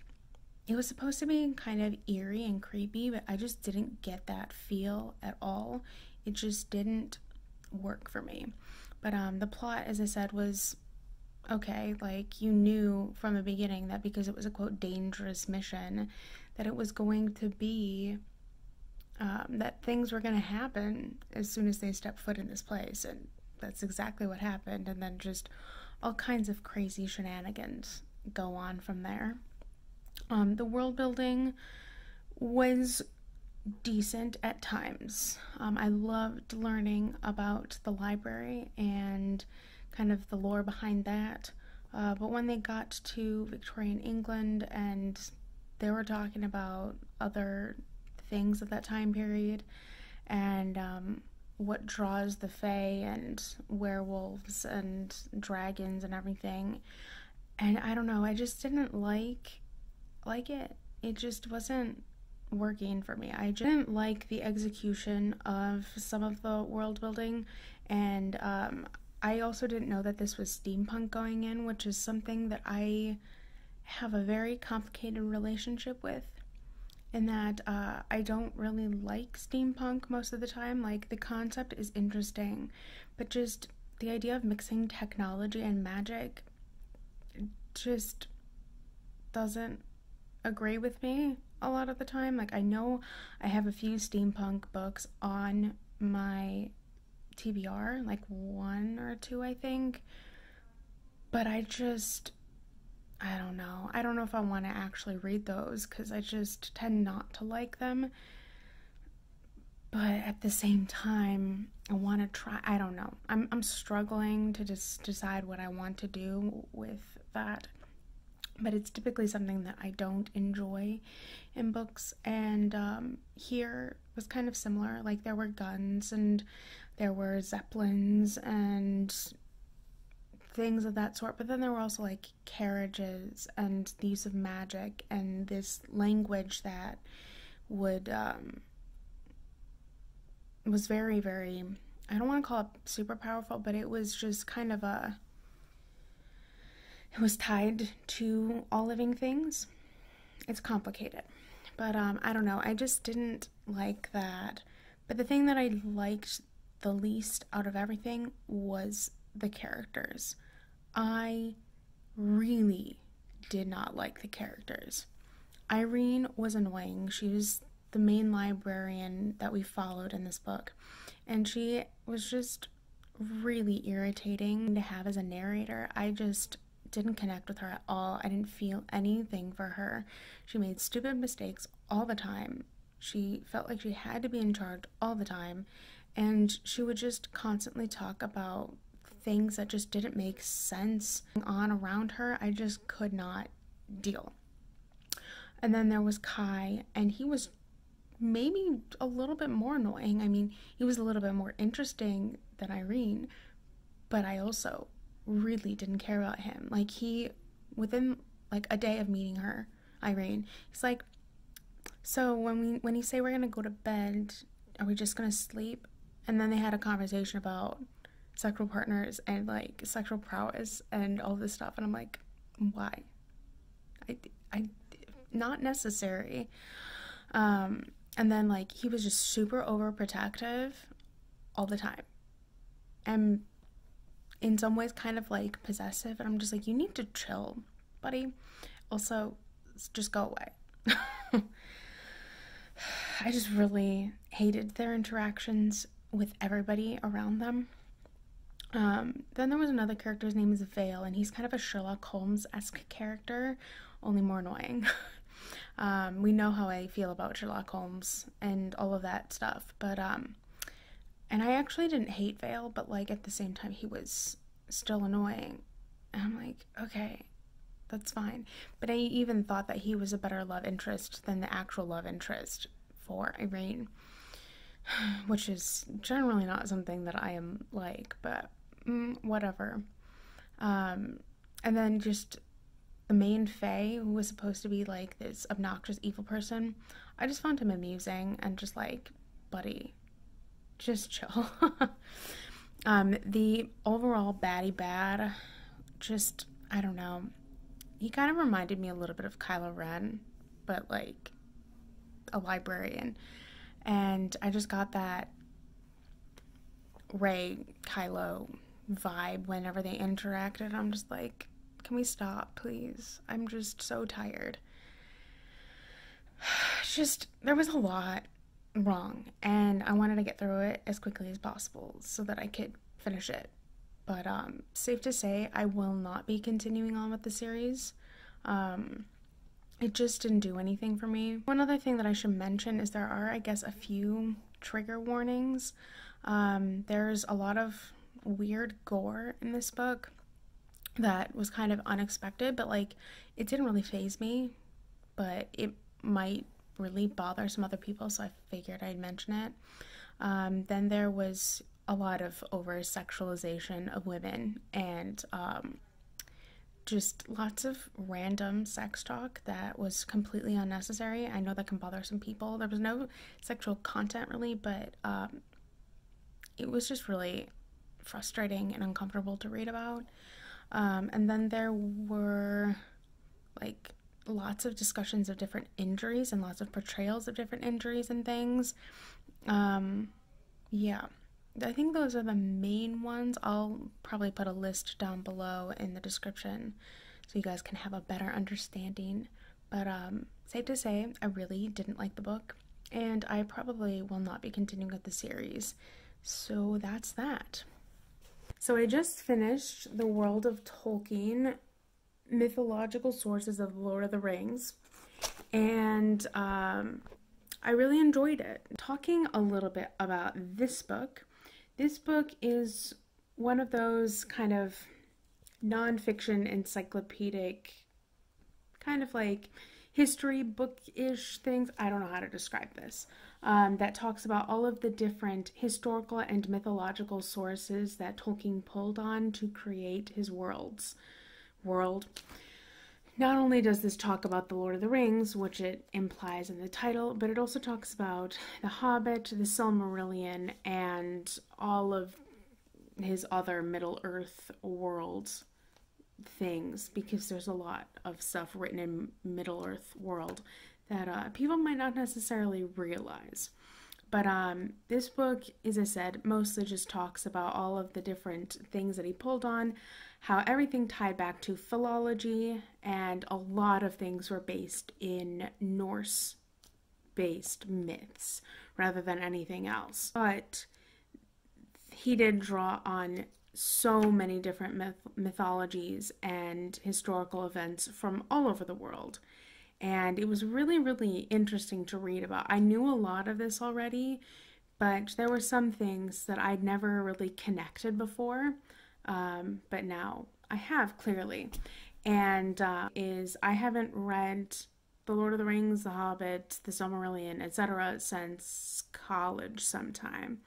it was supposed to be kind of eerie and creepy, but I just didn't get that feel at all. It just didn't work for me. But the plot, as I said, was okay. Like, you knew from the beginning that because it was a, quote, dangerous mission, that it was going to be, that things were going to happen as soon as they stepped foot in this place. And that's exactly what happened. And then just all kinds of crazy shenanigans go on from there. The world building was decent at times. I loved learning about the library and kind of the lore behind that. But when they got to Victorian England and they were talking about other things of that time period and what draws the fae and werewolves and dragons and everything, and I don't know, I just didn't like it. It just wasn't working for me. I didn't like the execution of some of the world building, and I also didn't know that this was steampunk going in, which is something that I have a very complicated relationship with, in that I don't really like steampunk most of the time. Like, the concept is interesting, but just the idea of mixing technology and magic just doesn't agree with me a lot of the time. Like, I know I have a few steampunk books on my TBR, like 1 or 2, I think, but I don't know. I don't know if I want to actually read those because I just tend not to like them. But at the same time, I want to try. I don't know. I'm struggling to just decide what I want to do with that. But it's typically something that I don't enjoy in books. And here was kind of similar. Like, there were guns and there were zeppelins and things of that sort, but then there were also like carriages and the use of magic and this language that would was very, very, I don't want to call it super powerful, but it was just kind of it was tied to all living things. It's complicated, but I don't know, I just didn't like that. But the thing that I liked the least out of everything was the characters. I really did not like the characters. Irene was annoying. She was the main librarian that we followed in this book, and she was just really irritating to have as a narrator. I just didn't connect with her at all. I didn't feel anything for her. She made stupid mistakes all the time. She felt like she had to be in charge all the time, and she would just constantly talk about things that just didn't make sense on around her. I just could not deal. And then there was Kai, and he was maybe a little bit more annoying. I mean, he was a little bit more interesting than Irene, but I also really didn't care about him. Like, he, within like a day of meeting her, Irene, he's like, so when you say we're gonna go to bed, are we just gonna sleep? And then they had a conversation about sexual partners and like sexual prowess and all this stuff, and I'm like, why? I not necessary. And then like he was just super overprotective all the time, and in some ways kind of like possessive, and I'm just like, you need to chill, buddy. Also, just go away. I just really hated their interactions with everybody around them. Then there was another character, his name is Vale, and he's kind of a Sherlock Holmes-esque character, only more annoying. We know how I feel about Sherlock Holmes and all of that stuff, but and I actually didn't hate Vale, but like at the same time he was still annoying, and I'm like, okay, that's fine. But I even thought that he was a better love interest than the actual love interest for Irene, which is generally not something that I am like, but whatever. And then just the main Fae, who was supposed to be like this obnoxious evil person, I just found him amusing and just like, buddy, just chill. The overall baddie bad, just, I don't know, he kind of reminded me a little bit of Kylo Ren, but like a librarian. And I just got that Rey Kylo vibe whenever they interacted. I'm just like, can we stop, please? I'm just so tired. Just, there was a lot wrong, and I wanted to get through it as quickly as possible so that I could finish it. But safe to say, I will not be continuing on with the series. It just didn't do anything for me. One other thing that I should mention is there are, I guess, a few trigger warnings. There's a lot of weird gore in this book that was kind of unexpected, but like, it didn't really faze me, but it might really bother some other people, so I figured I'd mention it. Then there was a lot of over-sexualization of women, and just lots of random sex talk that was completely unnecessary. I know that can bother some people. There was no sexual content really, but it was just really frustrating and uncomfortable to read about. And then there were like lots of discussions of different injuries and lots of portrayals of different injuries and things. Yeah. I think those are the main ones. I'll probably put a list down below in the description so you guys can have a better understanding. But safe to say, I really didn't like the book, and I probably will not be continuing with the series. So that's that. So I just finished The World of Tolkien, Mythological Sources of the Lord of the Rings, and I really enjoyed it. Talking a little bit about this book is one of those kind of nonfiction encyclopedic, kind of like history book-ish things. I don't know how to describe this. That talks about all of the different historical and mythological sources that Tolkien pulled on to create his world. Not only does this talk about The Lord of the Rings, which it implies in the title, but it also talks about The Hobbit, The Silmarillion, and all of his other Middle-earth worlds things, because there's a lot of stuff written in Middle-earth world that people might not necessarily realize. But this book, as I said, mostly just talks about all of the different things that he pulled on, how everything tied back to philology, and a lot of things were based in Norse-based myths rather than anything else. But he did draw on so many different mythologies and historical events from all over the world. And it was really, really interesting to read about. I knew a lot of this already, but there were some things that I'd never really connected before. But now I have, clearly. And I haven't read The Lord of the Rings, The Hobbit, The Silmarillion, etc. since college sometime.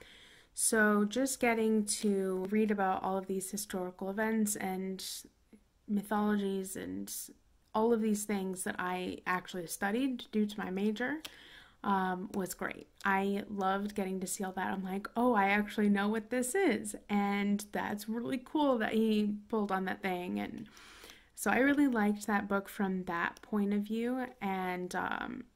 So just getting to read about all of these historical events and mythologies and all of these things that I actually studied due to my major was great. I loved getting to see all that. I'm like, oh, I actually know what this is. And that's really cool that he pulled on that thing. And so I really liked that book from that point of view. And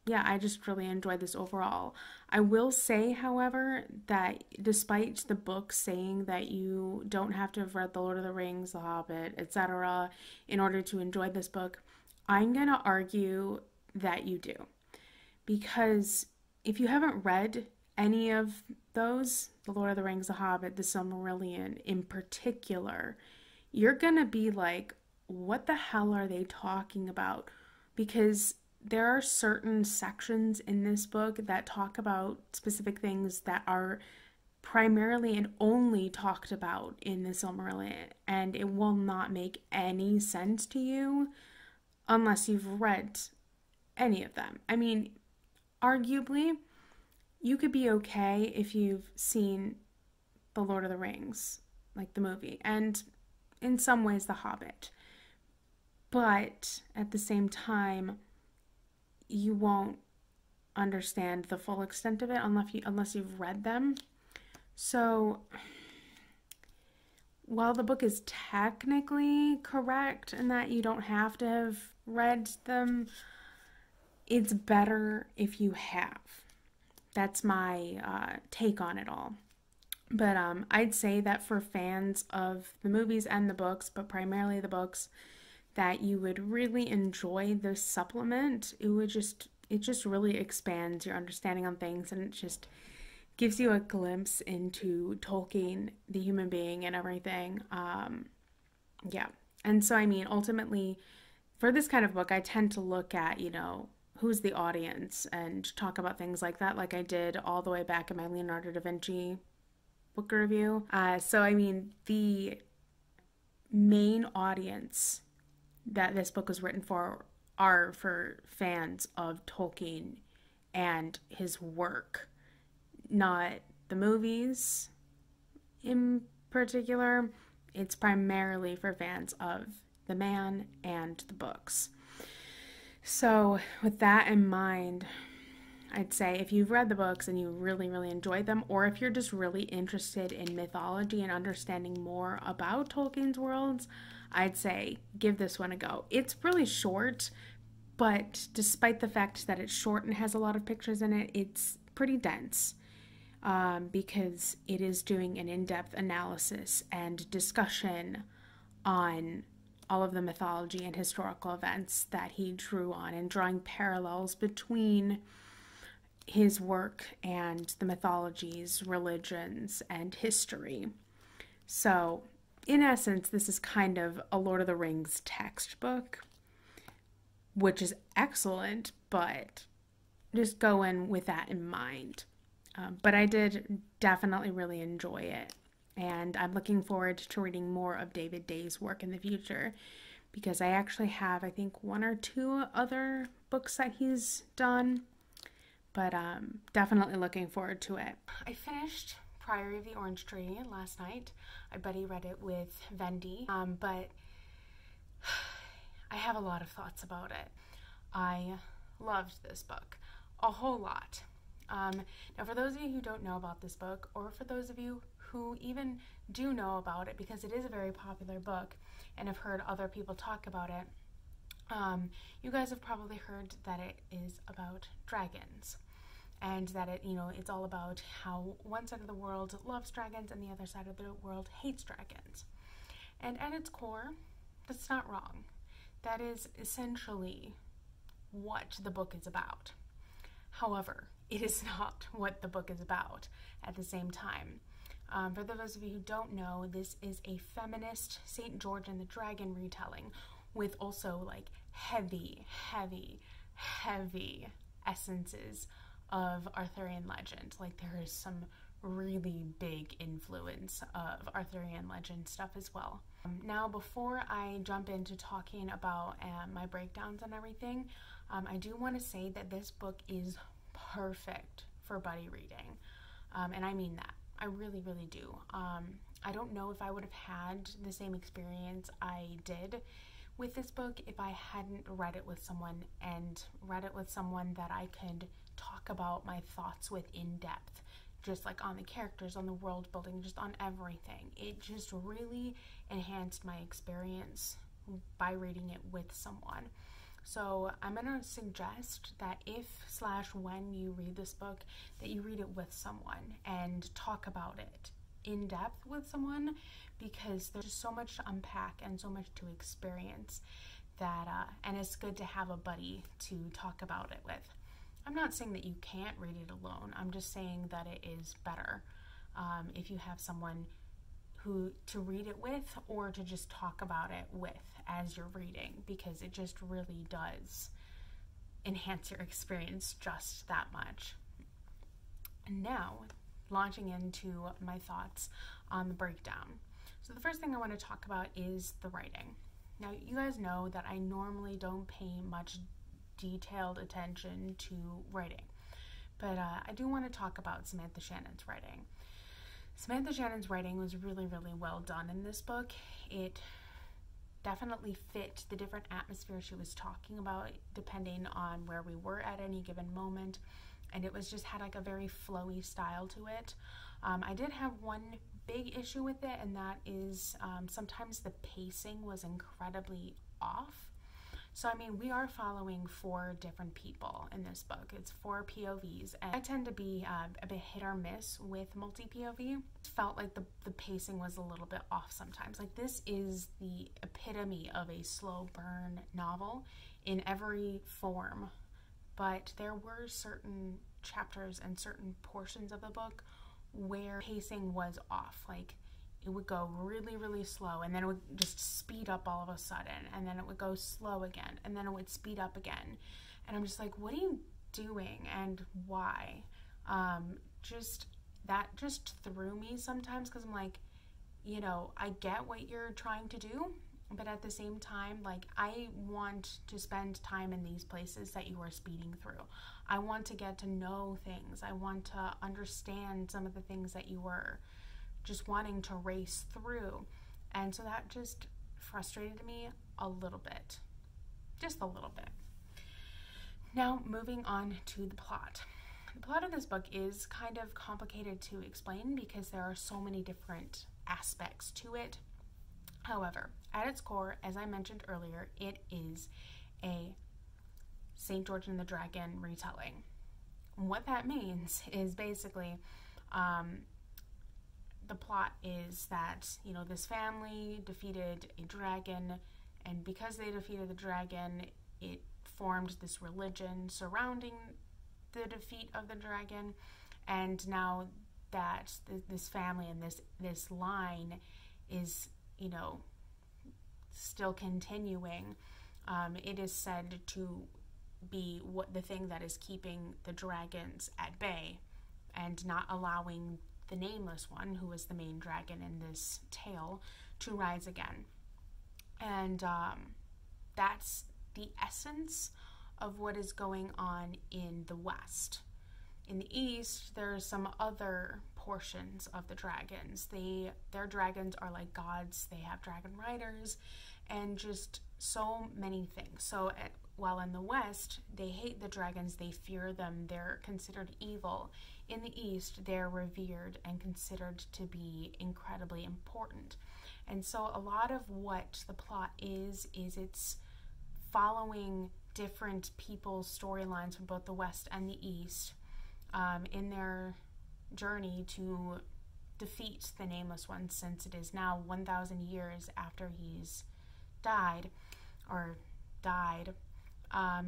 yeah, I just really enjoyed this overall. I will say, however, that despite the book saying that you don't have to have read The Lord of the Rings, The Hobbit, etc. in order to enjoy this book, I'm going to argue that you do. Because if you haven't read any of those, The Lord of the Rings, The Hobbit, The Silmarillion in particular, you're going to be like, what the hell are they talking about? Because there are certain sections in this book that talk about specific things that are primarily and only talked about in the Silmarillion, and it will not make any sense to you unless you've read any of them. I mean, arguably, you could be okay if you've seen The Lord of the Rings, like the movie, and in some ways The Hobbit. But at the same time, you won't understand the full extent of it unless you've read them. So while the book is technically correct in that you don't have to have read them, it's better if you have. That's my take on it all. But I'd say that for fans of the movies and the books, but primarily the books, that you would really enjoy this supplement. It just really expands your understanding on things, and it just gives you a glimpse into Tolkien, the human being, and everything. Yeah. And so, I mean, ultimately, for this kind of book, I tend to look at, who's the audience and talk about things like that, like I did all the way back in my Leonardo da Vinci book review. So, I mean, the main audience that this book was written for are for fans of Tolkien and his work, not the movies in particular. It's primarily for fans of the man and the books. So with that in mind, I'd say if you've read the books and you really, really enjoyed them, or if you're just really interested in mythology and understanding more about Tolkien's worlds, I'd say give this one a go. It's really short, but despite the fact that it's short and has a lot of pictures in it, it's pretty dense. because it is doing an in-depth analysis and discussion on all of the mythology and historical events that he drew on, and drawing parallels between his work and the mythologies, religions, and history. So, in essence, this is kind of a Lord of the Rings textbook, which is excellent, but just go in with that in mind. But I did definitely really enjoy it, and I'm looking forward to reading more of David Day's work in the future, because I actually have, I think, 1 or 2 other books that he's done, but definitely looking forward to it. I finished Priory of the Orange Tree last night. I buddy read it with Vendi, but I have a lot of thoughts about it. I loved this book a whole lot. Now, for those of you who don't know about this book, or for those of you who even do know about it, because it is a very popular book and have heard other people talk about it, you guys have probably heard that it is about dragons, and that it's all about how one side of the world loves dragons and the other side of the world hates dragons. And at its core, that's not wrong. That is essentially what the book is about. However, it is not what the book is about at the same time. For those of you who don't know, this is a feminist St. George and the Dragon retelling, with also like heavy essences of Arthurian legend. Like, there is some really big influence of Arthurian legend stuff as well. Now, before I jump into talking about my breakdowns and everything, I do want to say that this book is perfect for buddy reading, and I mean that. I really do. I don't know if I would have had the same experience I did with this book if I hadn't read it with someone, and read it with someone that I could talk about my thoughts with in depth, just like on the characters, on the world building, just on everything. It just really enhanced my experience by reading it with someone. So I'm going to suggest that if/when you read this book, that you read it with someone and talk about it in depth with someone, because there's just so much to unpack and so much to experience that, and it's good to have a buddy to talk about it with. I'm not saying that you can't read it alone. I'm just saying that it is better if you have someone who to read it with, or to just talk about it with as you're reading, because it just really does enhance your experience just that much. And now, launching into my thoughts on the breakdown. So the first thing I want to talk about is the writing. Now, you guys know that I normally don't pay much detailed attention to writing, but I do want to talk about Samantha Shannon's writing. Samantha Shannon's writing was really well done in this book. It definitely fit the different atmosphere she was talking about, depending on where we were at any given moment, and it was just had like a very flowy style to it. I did have one big issue with it, and that is sometimes the pacing was incredibly off. So, I mean, we are following 4 different people in this book. It's 4 POVs, and I tend to be a bit hit or miss with multi-POV. It felt like the pacing was a little bit off sometimes. Like, this is the epitome of a slow burn novel in every form, but there were certain chapters and certain portions of the book where pacing was off. Like, it would go really slow, and then it would just speed up all of a sudden, and then it would go slow again, and then it would speed up again. And I'm just like, what are you doing, and why? That just threw me sometimes, because I'm like, I get what you're trying to do, but at the same time, like, I want to spend time in these places that you are speeding through. I want to get to know things. I want to understand some of the things that you were just wanting to race through. And so that just frustrated me a little bit. Just a little bit. Now, moving on to the plot. The plot of this book is kind of complicated to explain because there are so many different aspects to it. However, at its core, as I mentioned earlier, it is a St. George and the Dragon retelling. What that means is basically The plot is that, you know, this family defeated a dragon, and because they defeated the dragon, it formed this religion surrounding the defeat of the dragon. And now that this family and this line is, you know, still continuing, it is said to be what the thing that is keeping the dragons at bay and not allowing the Nameless One, who is the main dragon in this tale, to rise again. And that's the essence of what is going on in the West. In the East, there's some other portions of the dragons. Their dragons are like gods. They have dragon riders and just so many things. So while in the West, they hate the dragons, they fear them, they're considered evil. In the East, they're revered and considered to be incredibly important. And so a lot of what the plot is it's following different people's storylines from both the West and the East in their journey to defeat the Nameless One, since it is now 1,000 years after he's died.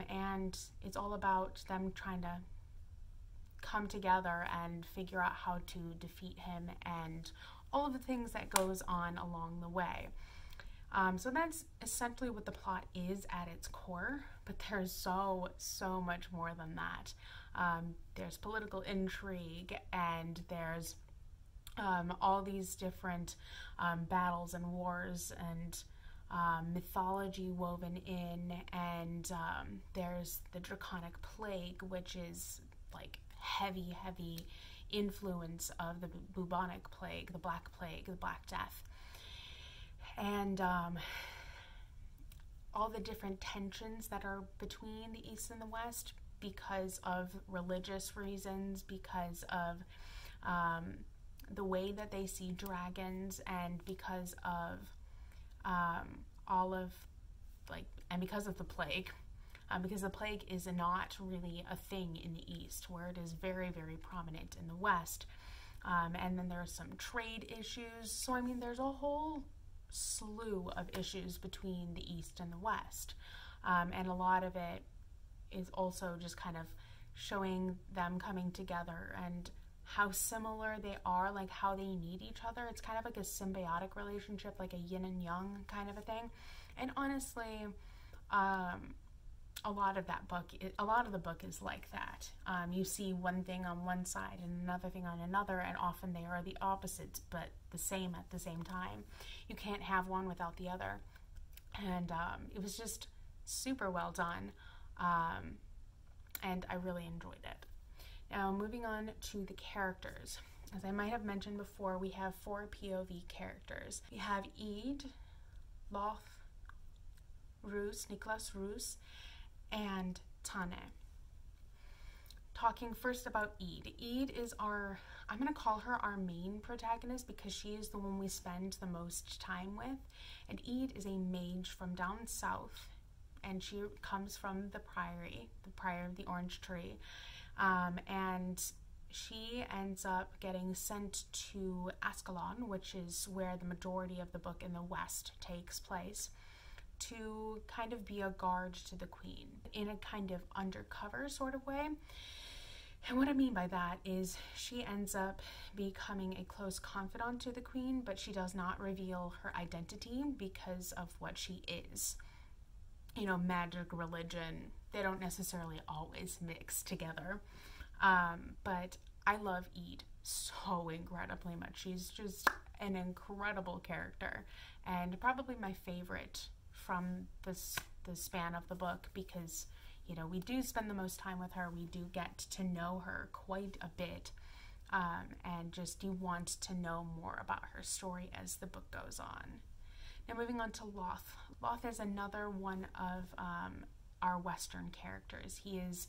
And it's all about them trying to come together and figure out how to defeat him and all of the things that goes on along the way. So that's essentially what the plot is at its core, but there's so much more than that. There's political intrigue, and there's all these different battles and wars and mythology woven in, and there's the Draconic Plague, which is like heavy influence of the bubonic plague, the Black Plague, the Black Death. And all the different tensions that are between the East and the West because of religious reasons, because of the way that they see dragons, and because of because of the plague. Because the plague is not really a thing in the East, where it is very prominent in the West. And then there's some trade issues. So I mean, there's a whole slew of issues between the East and the West. And a lot of it is also just kind of showing them coming together and how similar they are, like how they need each other. It's kind of like a symbiotic relationship, like a yin and yang kind of a thing. And honestly, a lot of the book is like that. You see one thing on one side and another thing on another, and often they are the opposites, but the same at the same time. You can't have one without the other. And it was just super well done, and I really enjoyed it. Now, moving on to the characters. As I might have mentioned before, we have 4 POV characters. We have Eid, Loth, Roos, Nicholas Roos, and Tane. Talking first about Eid. Eid is I'm going to call her our main protagonist because she is the one we spend the most time with. And Eid is a mage from down south, and she comes from the Priory of the Orange Tree. And she ends up getting sent to Ascalon, which is where the majority of the book in the West takes place, to kind of be a guard to the queen in a kind of undercover sort of way. And what I mean by that is she ends up becoming a close confidant to the queen, but she does not reveal her identity because of what she is. You know, magic, religion, they don't necessarily always mix together. But I love Eid so incredibly much. She's just an incredible character, and probably my favorite from the span of the book, because, you know, we do spend the most time with her. We do get to know her quite a bit, and just you want to know more about her story as the book goes on. Now, moving on to Loth. Loth is another one of our Western characters. He is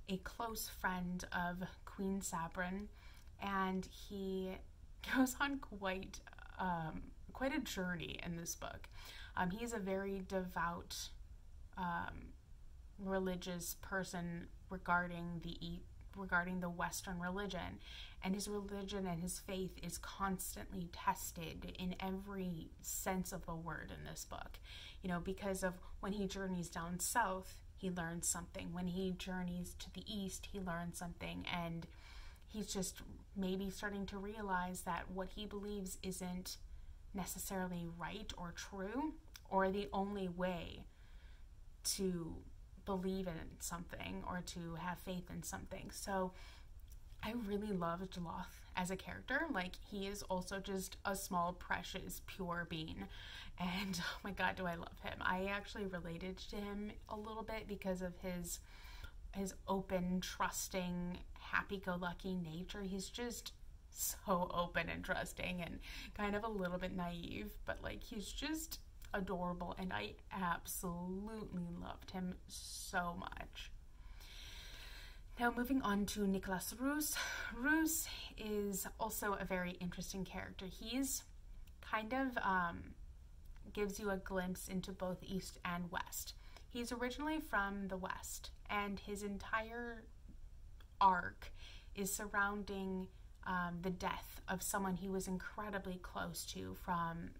a close friend of Queen Sabrin, and he goes on quite a journey in this book. He's a very devout, religious person regarding regarding the Western religion, and his religion and his faith is constantly tested in every sense of the word in this book, you know, because of when he journeys down south, he learns something. When he journeys to the east, he learns something, and he's just maybe starting to realize that what he believes isn't necessarily right or true or the only way to believe in something or to have faith in something. So I really loved Loth as a character. Like, he is also just a small, precious, pure being, and oh my god, do I love him. I actually related to him a little bit because of his open, trusting, happy-go-lucky nature. He's just so open and trusting and kind of a little bit naive, but like, he's just adorable, and I absolutely loved him so much. Now, moving on to Nicolas Roos. Roos is also a very interesting character. He's kind of gives you a glimpse into both East and West. He's originally from the West, and his entire arc is surrounding the death of someone he was incredibly close to from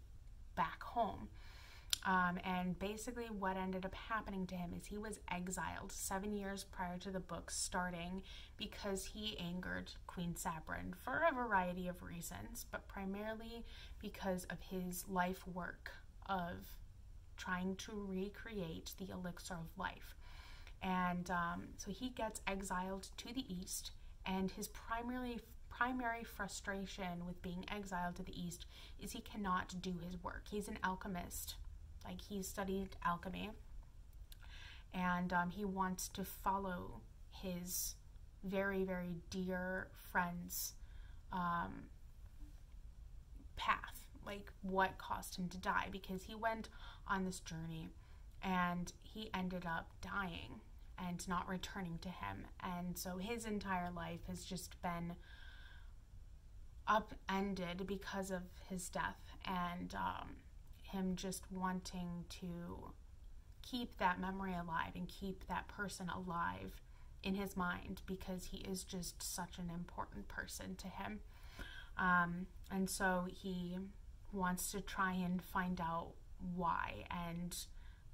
back home. And basically what ended up happening to him is he was exiled 7 years prior to the book starting because he angered Queen Sabrin for a variety of reasons, but primarily because of his life work of trying to recreate the elixir of life. And so he gets exiled to the East, and his primary frustration with being exiled to the East is he cannot do his work. He's an alchemist. Like, he studied alchemy, and he wants to follow his very, very dear friend's path, like what caused him to die, because he went on this journey and he ended up dying and not returning to him. And so his entire life has just been upended because of his death, and him just wanting to keep that memory alive and keep that person alive in his mind, because he is just such an important person to him. And so he wants to try and find out why and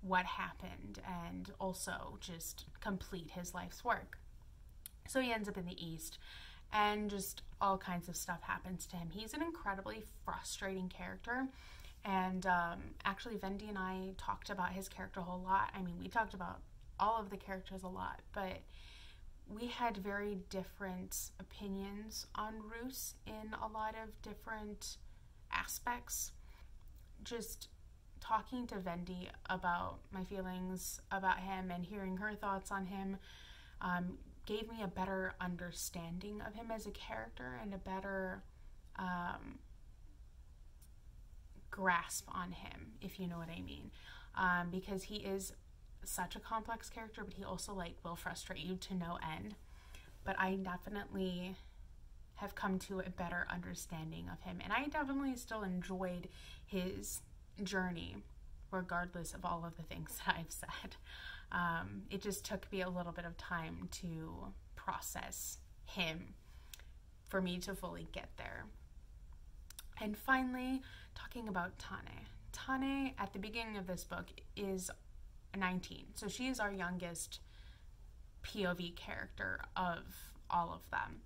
what happened, and also just complete his life's work. So he ends up in the East, and just all kinds of stuff happens to him. He's an incredibly frustrating character. And actually, Vendy and I talked about his character a whole lot. I mean, we talked about all of the characters a lot, but we had very different opinions on Roos in a lot of different aspects. Just talking to Vendy about my feelings about him and hearing her thoughts on him gave me a better understanding of him as a character and a better grasp on him, if you know what I mean, because he is such a complex character, but he also like will frustrate you to no end. But I definitely have come to a better understanding of him, and I definitely still enjoyed his journey regardless of all of the things that I've said. It just took me a little bit of time to process him for me to fully get there. And finally, talking about Tane. Tane, at the beginning of this book, is 19. So she is our youngest POV character of all of them.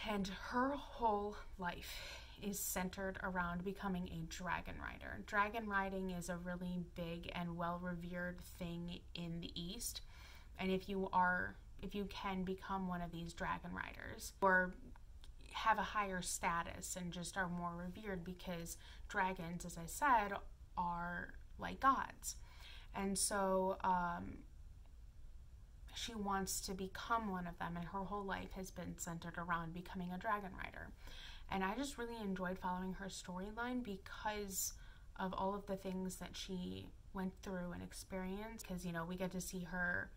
And her whole life is centered around becoming a dragon rider. Dragon riding is a really big and well-revered thing in the East. And if you can become one of these dragon riders, or have a higher status and just are more revered, because dragons, as I said, are like gods. And so she wants to become one of them, and her whole life has been centered around becoming a dragon rider. And I just really enjoyed following her storyline because of all of the things that she went through and experienced, because, you know, we get to see her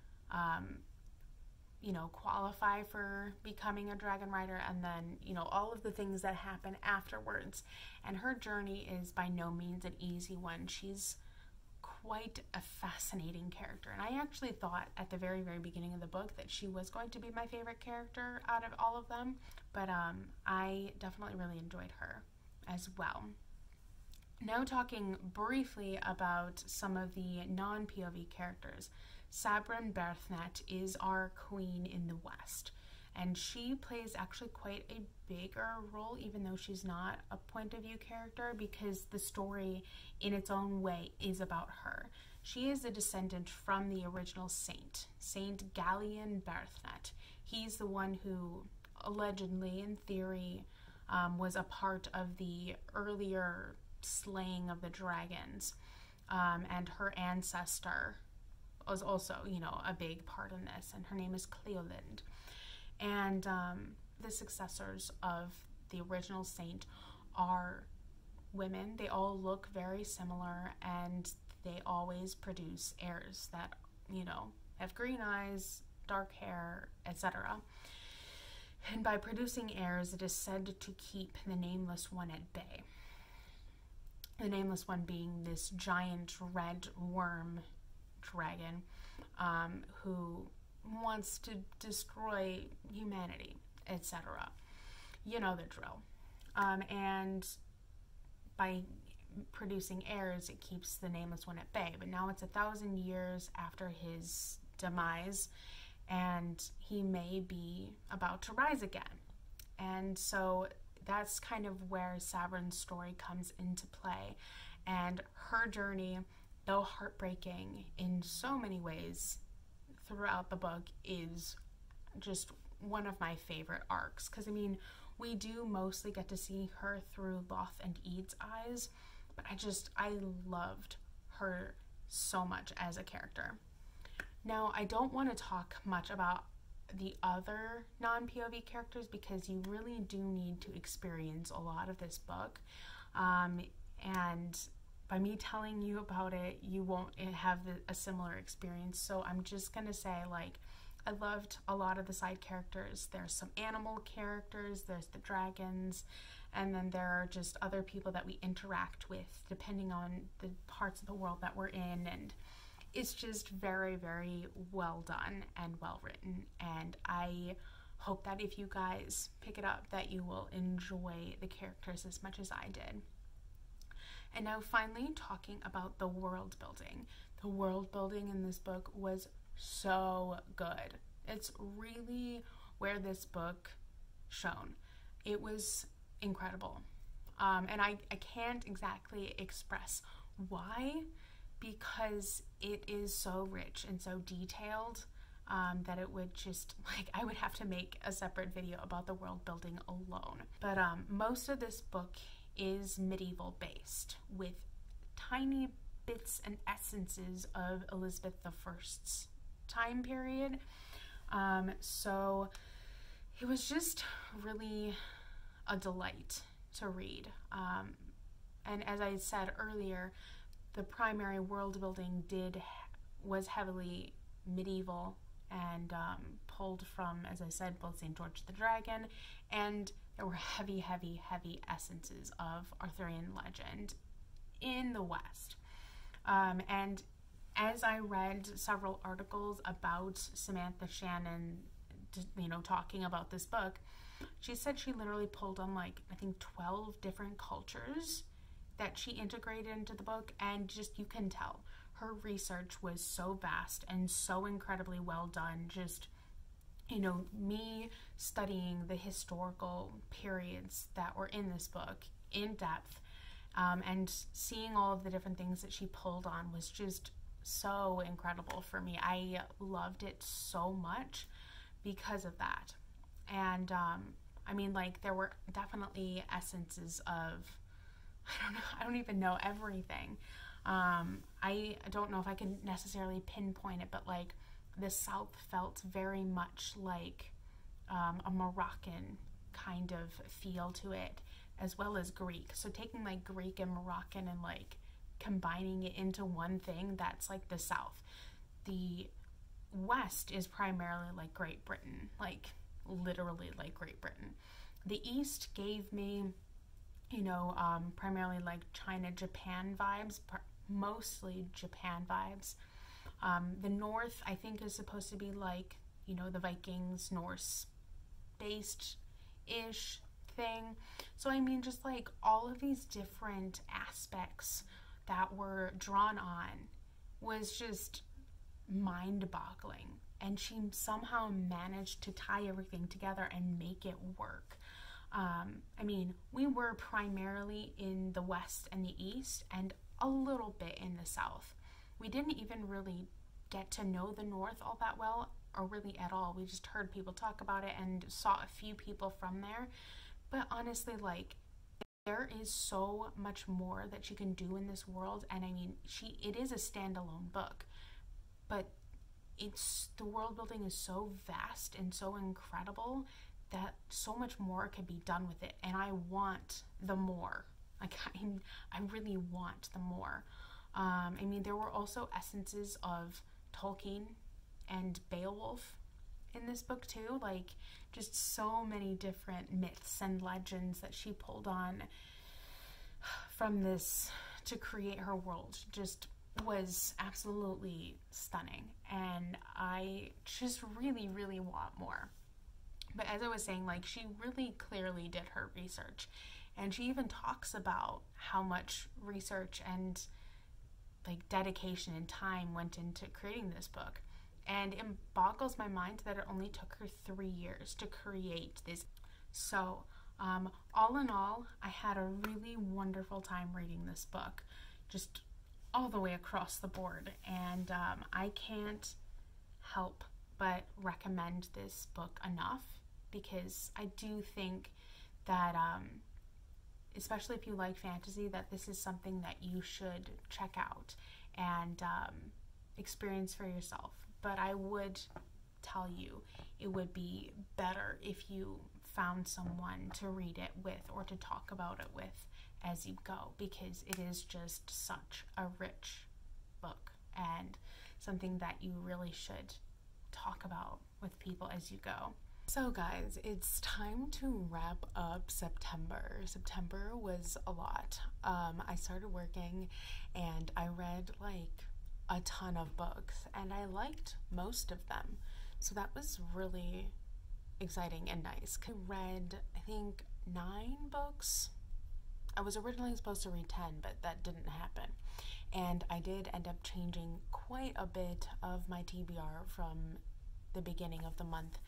qualify for becoming a dragon rider, and then, you know, all of the things that happen afterwards. And her journey is by no means an easy one. She's quite a fascinating character. And I actually thought at the very, very beginning of the book that she was going to be my favorite character out of all of them. But I definitely really enjoyed her as well. Now talking briefly about some of the non-POV characters. Sabran Berthnet is our queen in the West, and she plays actually quite a bigger role, even though she's not a point of view character, because the story in its own way is about her. She is a descendant from the original saint, Saint Gallian Berthnet. He's the one who allegedly, in theory, was a part of the earlier slaying of the dragons, and her ancestor was also, a big part in this, and her name is Cleolind. And the successors of the original saint are women. They all look very similar, and they always produce heirs that, have green eyes, dark hair, etc. And by producing heirs, it is said to keep the Nameless One at bay. The Nameless One being this giant red worm dragon who wants to destroy humanity, etc. You know the drill. And by producing heirs, it keeps the Nameless One at bay. But now it's 1,000 years after his demise, and he may be about to rise again. And so that's kind of where Sabran's story comes into play. And her journey, though heartbreaking in so many ways throughout the book, is just one of my favorite arcs. Because, we do mostly get to see her through Loth and Ede's eyes, but I loved her so much as a character. Now, I don't want to talk much about the other non-POV characters because you really do need to experience a lot of this book. And by me telling you about it, you won't have a similar experience. So I'm just going to say, I loved a lot of the side characters. There's some animal characters, there's the dragons, and then there are just other people that we interact with depending on the parts of the world that we're in. And it's just very, very well done and well written. And I hope that if you guys pick it up, that you will enjoy the characters as much as I did. And now finally, talking about the world building. The world building in this book was so good. It's really where this book shone. It was incredible. And I can't exactly express why, because it is so rich and so detailed that it would just, I would have to make a separate video about the world building alone. But most of this book is medieval based, with tiny bits and essences of Elizabeth I's time period. So it was just really a delight to read. And as I said earlier, the primary world building was heavily medieval and pulled from, as I said, both St. George the Dragon, and there were heavy, heavy, heavy essences of Arthurian legend in the West. And as I read several articles about Samantha Shannon, talking about this book, she said she literally pulled on 12 different cultures that she integrated into the book, and just, you can tell her research was so vast and so incredibly well done. Just, me studying the historical periods that were in this book in depth, and seeing all of the different things that she pulled on was just so incredible for me. I loved it so much because of that. And there were definitely essences of, I don't even know everything. I don't know if I can necessarily pinpoint it, but the South felt very much like a Moroccan kind of feel to it, as well as Greek. So taking Greek and Moroccan and combining it into one thing, that's the South. The West is primarily Great Britain, literally Great Britain. The East gave me, primarily China, Japan vibes, mostly Japan vibes. The North, I think, is supposed to be like, you know, the Vikings, Norse-based-ish thing. So, I mean, just like all of these different aspects that were drawn on was just mind-boggling. And she somehow managed to tie everything together and make it work. I mean, we were primarily in the West and the East and a little bit in the South. We didn't even really get to know the North all that well, or really at all. We just heard people talk about it and saw a few people from there. But honestly, like, there is so much more that she can do in this world. And I mean, it is a standalone book, but the world building is so vast and so incredible that so much more could be done with it, and I want the more. Like, I really want the more. I mean, there were also essences of Tolkien and Beowulf in this book too, like just so many different myths and legends that she pulled on from this to create her world. Just was absolutely stunning, and I just really, really want more. But as I was saying, like, she really clearly did her research, and she even talks about how much research and like dedication and time went into creating this book. And it boggles my mind that it only took her 3 years to create this. So all in all, I had a really wonderful time reading this book, just all the way across the board. And I can't help but recommend this book enough, because I do think that, especially if you like fantasy, that this is something that you should check out and experience for yourself. But I would tell you it would be better if you found someone to read it with or to talk about it with as you go, because it is just such a rich book and something that you really should talk about with people as you go. So guys, it's time to wrap up September. September was a lot. I started working and I read like a ton of books, and I liked most of them. So that was really exciting and nice. I read, I think, 9 books. I was originally supposed to read 10, but that didn't happen. And I did end up changing quite a bit of my TBR from the beginning of the month,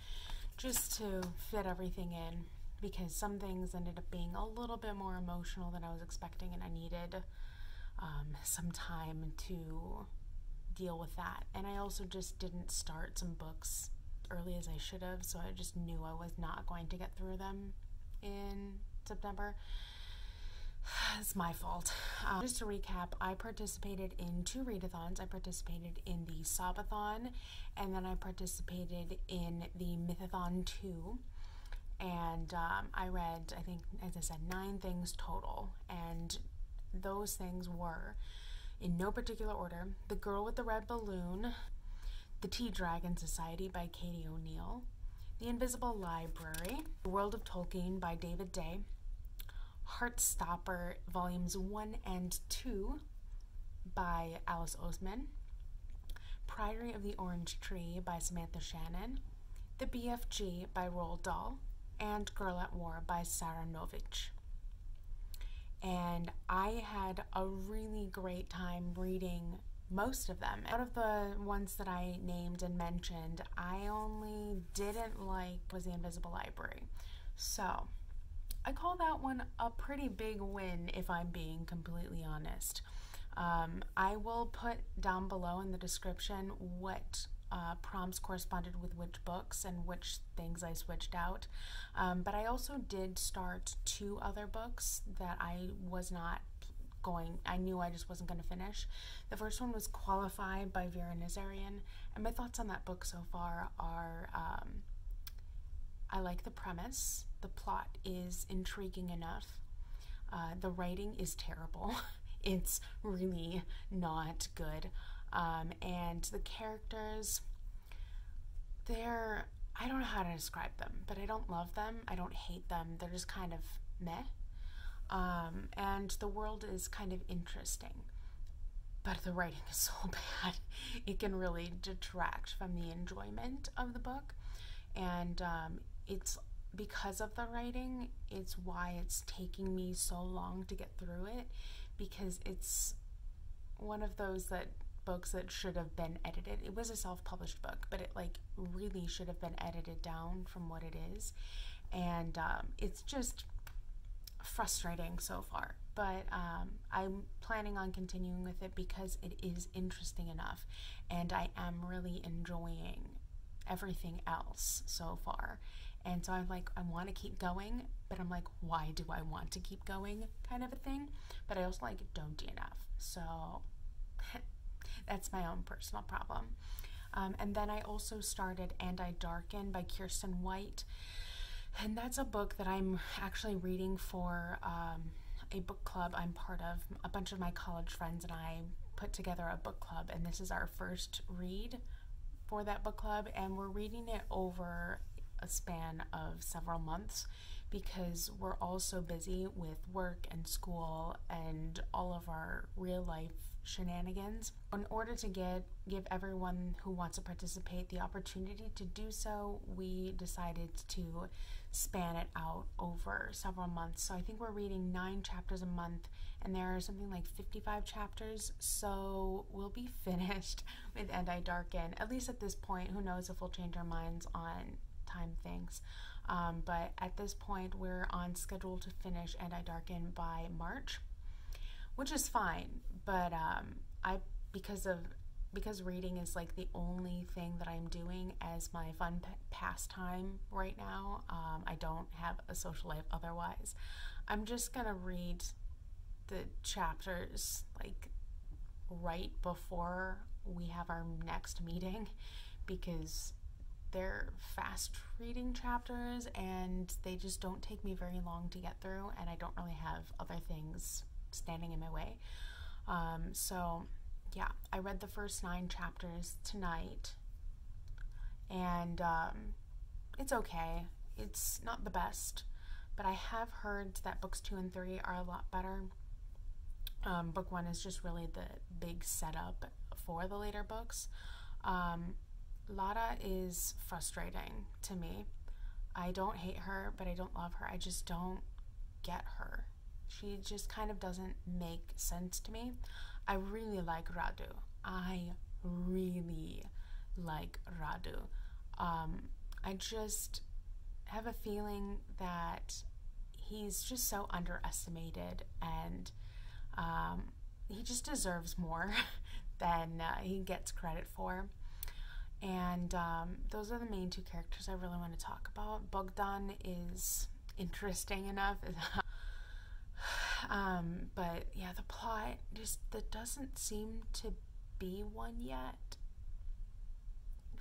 just to fit everything in, because some things ended up being a little bit more emotional than I was expecting, and I needed some time to deal with that. And I also just didn't start some books early as I should have, so I just knew I was not going to get through them in September. It's my fault. Just to recap, I participated in 2 readathons. I participated in the Sabathon, and then I participated in the Mythathon 2. And I read, I think, as I said, 9 things total. And those things were, in no particular order, The Girl with the Red Balloon, The Tea Dragon Society by Katie O'Neill, The Invisible Library, The World of Tolkien by David Day, Heartstopper Volumes 1 and 2 by Alice Oseman, Priory of the Orange Tree by Samantha Shannon, The BFG by Roald Dahl, and Girl at War by Sarah Novich. And I had a really great time reading most of them. Out of the ones that I named and mentioned, I only didn't like was The Invisible Library. So I call that one a pretty big win, if I'm being completely honest. I will put down below in the description what prompts corresponded with which books and which things I switched out. But I also did start 2 other books that I knew I just wasn't going to finish. The first one was Qualify by Vera Nazarian, and my thoughts on that book so far are, I like the premise. The plot is intriguing enough. The writing is terrible. It's really not good. And the characters, I don't know how to describe them, but I don't love them. I don't hate them. They're just kind of meh. And the world is kind of interesting. but the writing is so bad. It can really detract from the enjoyment of the book. And it's because of the writing, it's why it's taking me so long to get through it, because it's one of those books that should have been edited. It was a self-published book, but it like really should have been edited down from what it is. And it's just frustrating so far, but I'm planning on continuing with it because it is interesting enough, and I am really enjoying everything else so far. And so I'm like, I want to keep going, but I'm like, why do I want to keep going, kind of a thing. But I also like don't DNF, so that's my own personal problem. And then I also started And I Darken by Kiersten White. And that's a book that I'm actually reading for a book club I'm part of. A bunch of my college friends and I put together a book club, and this is our first read for that book club, and we're reading it over a span of several months because we're all so busy with work and school and all of our real life shenanigans. In order to give everyone who wants to participate the opportunity to do so, we decided to span it out over several months. So I think we're reading 9 chapters a month, and there are something like 55 chapters, so we'll be finished with And I Darken, at least at this point. Who knows if we'll change our minds on time things, but at this point we're on schedule to finish And I Darken by March, which is fine. But because reading is like the only thing that I'm doing as my fun pastime right now, I don't have a social life otherwise. I'm just gonna read the chapters like right before we have our next meeting, because they're fast reading chapters and they just don't take me very long to get through, and I don't really have other things standing in my way. So yeah, I read the first 9 chapters tonight, and it's okay. It's not the best, but I have heard that books 2 and 3 are a lot better. Book 1 is just really the big setup for the later books. Lada is frustrating to me. I don't hate her, but I don't love her. I just don't get her. She just kind of doesn't make sense to me. I really like Radu. I really like Radu. I just have a feeling that he's just so underestimated, and he just deserves more than he gets credit for. And those are the main 2 characters I really want to talk about. Bogdan is interesting enough. But yeah, the plot just, that doesn't seem to be one yet.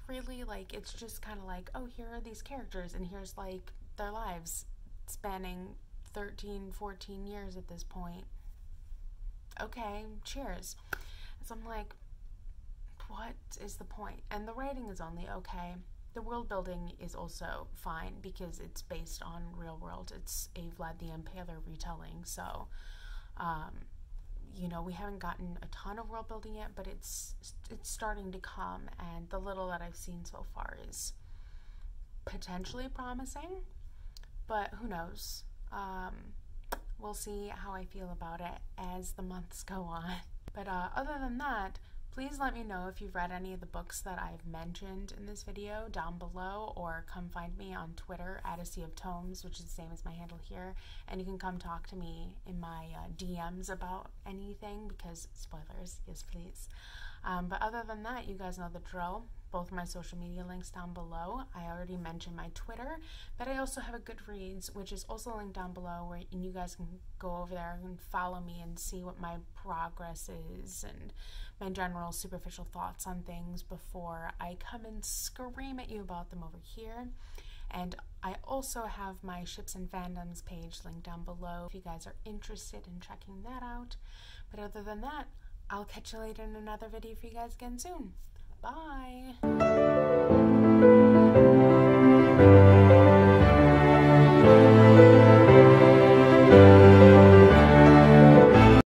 Really, like, it's just kind of like, oh, here are these characters, and here's like their lives spanning 13, 14 years at this point. Okay, cheers. So I'm like, what is the point? And the writing is only okay. The world building is also fine because it's based on real world. It's a Vlad the Impaler retelling, so you know, we haven't gotten a ton of world building yet, but it's starting to come, and the little that I've seen so far is potentially promising, but who knows. We'll see how I feel about it as the months go on. But other than that, please let me know if you've read any of the books that I've mentioned in this video down below, or come find me on Twitter at A Sea of Tomes, which is the same as my handle here, and you can come talk to me in my DMs about anything, because spoilers, yes please. But other than that, you guys know the drill. Both my social media links down below. I already mentioned my Twitter, but I also have a Goodreads, which is also linked down below, where you guys can go over there and follow me and see what my progress is and my general superficial thoughts on things before I come and scream at you about them over here. And I also have my Ships and Fandoms page linked down below if you guys are interested in checking that out. But other than that, I'll catch you later in another video for you guys again soon. Bye!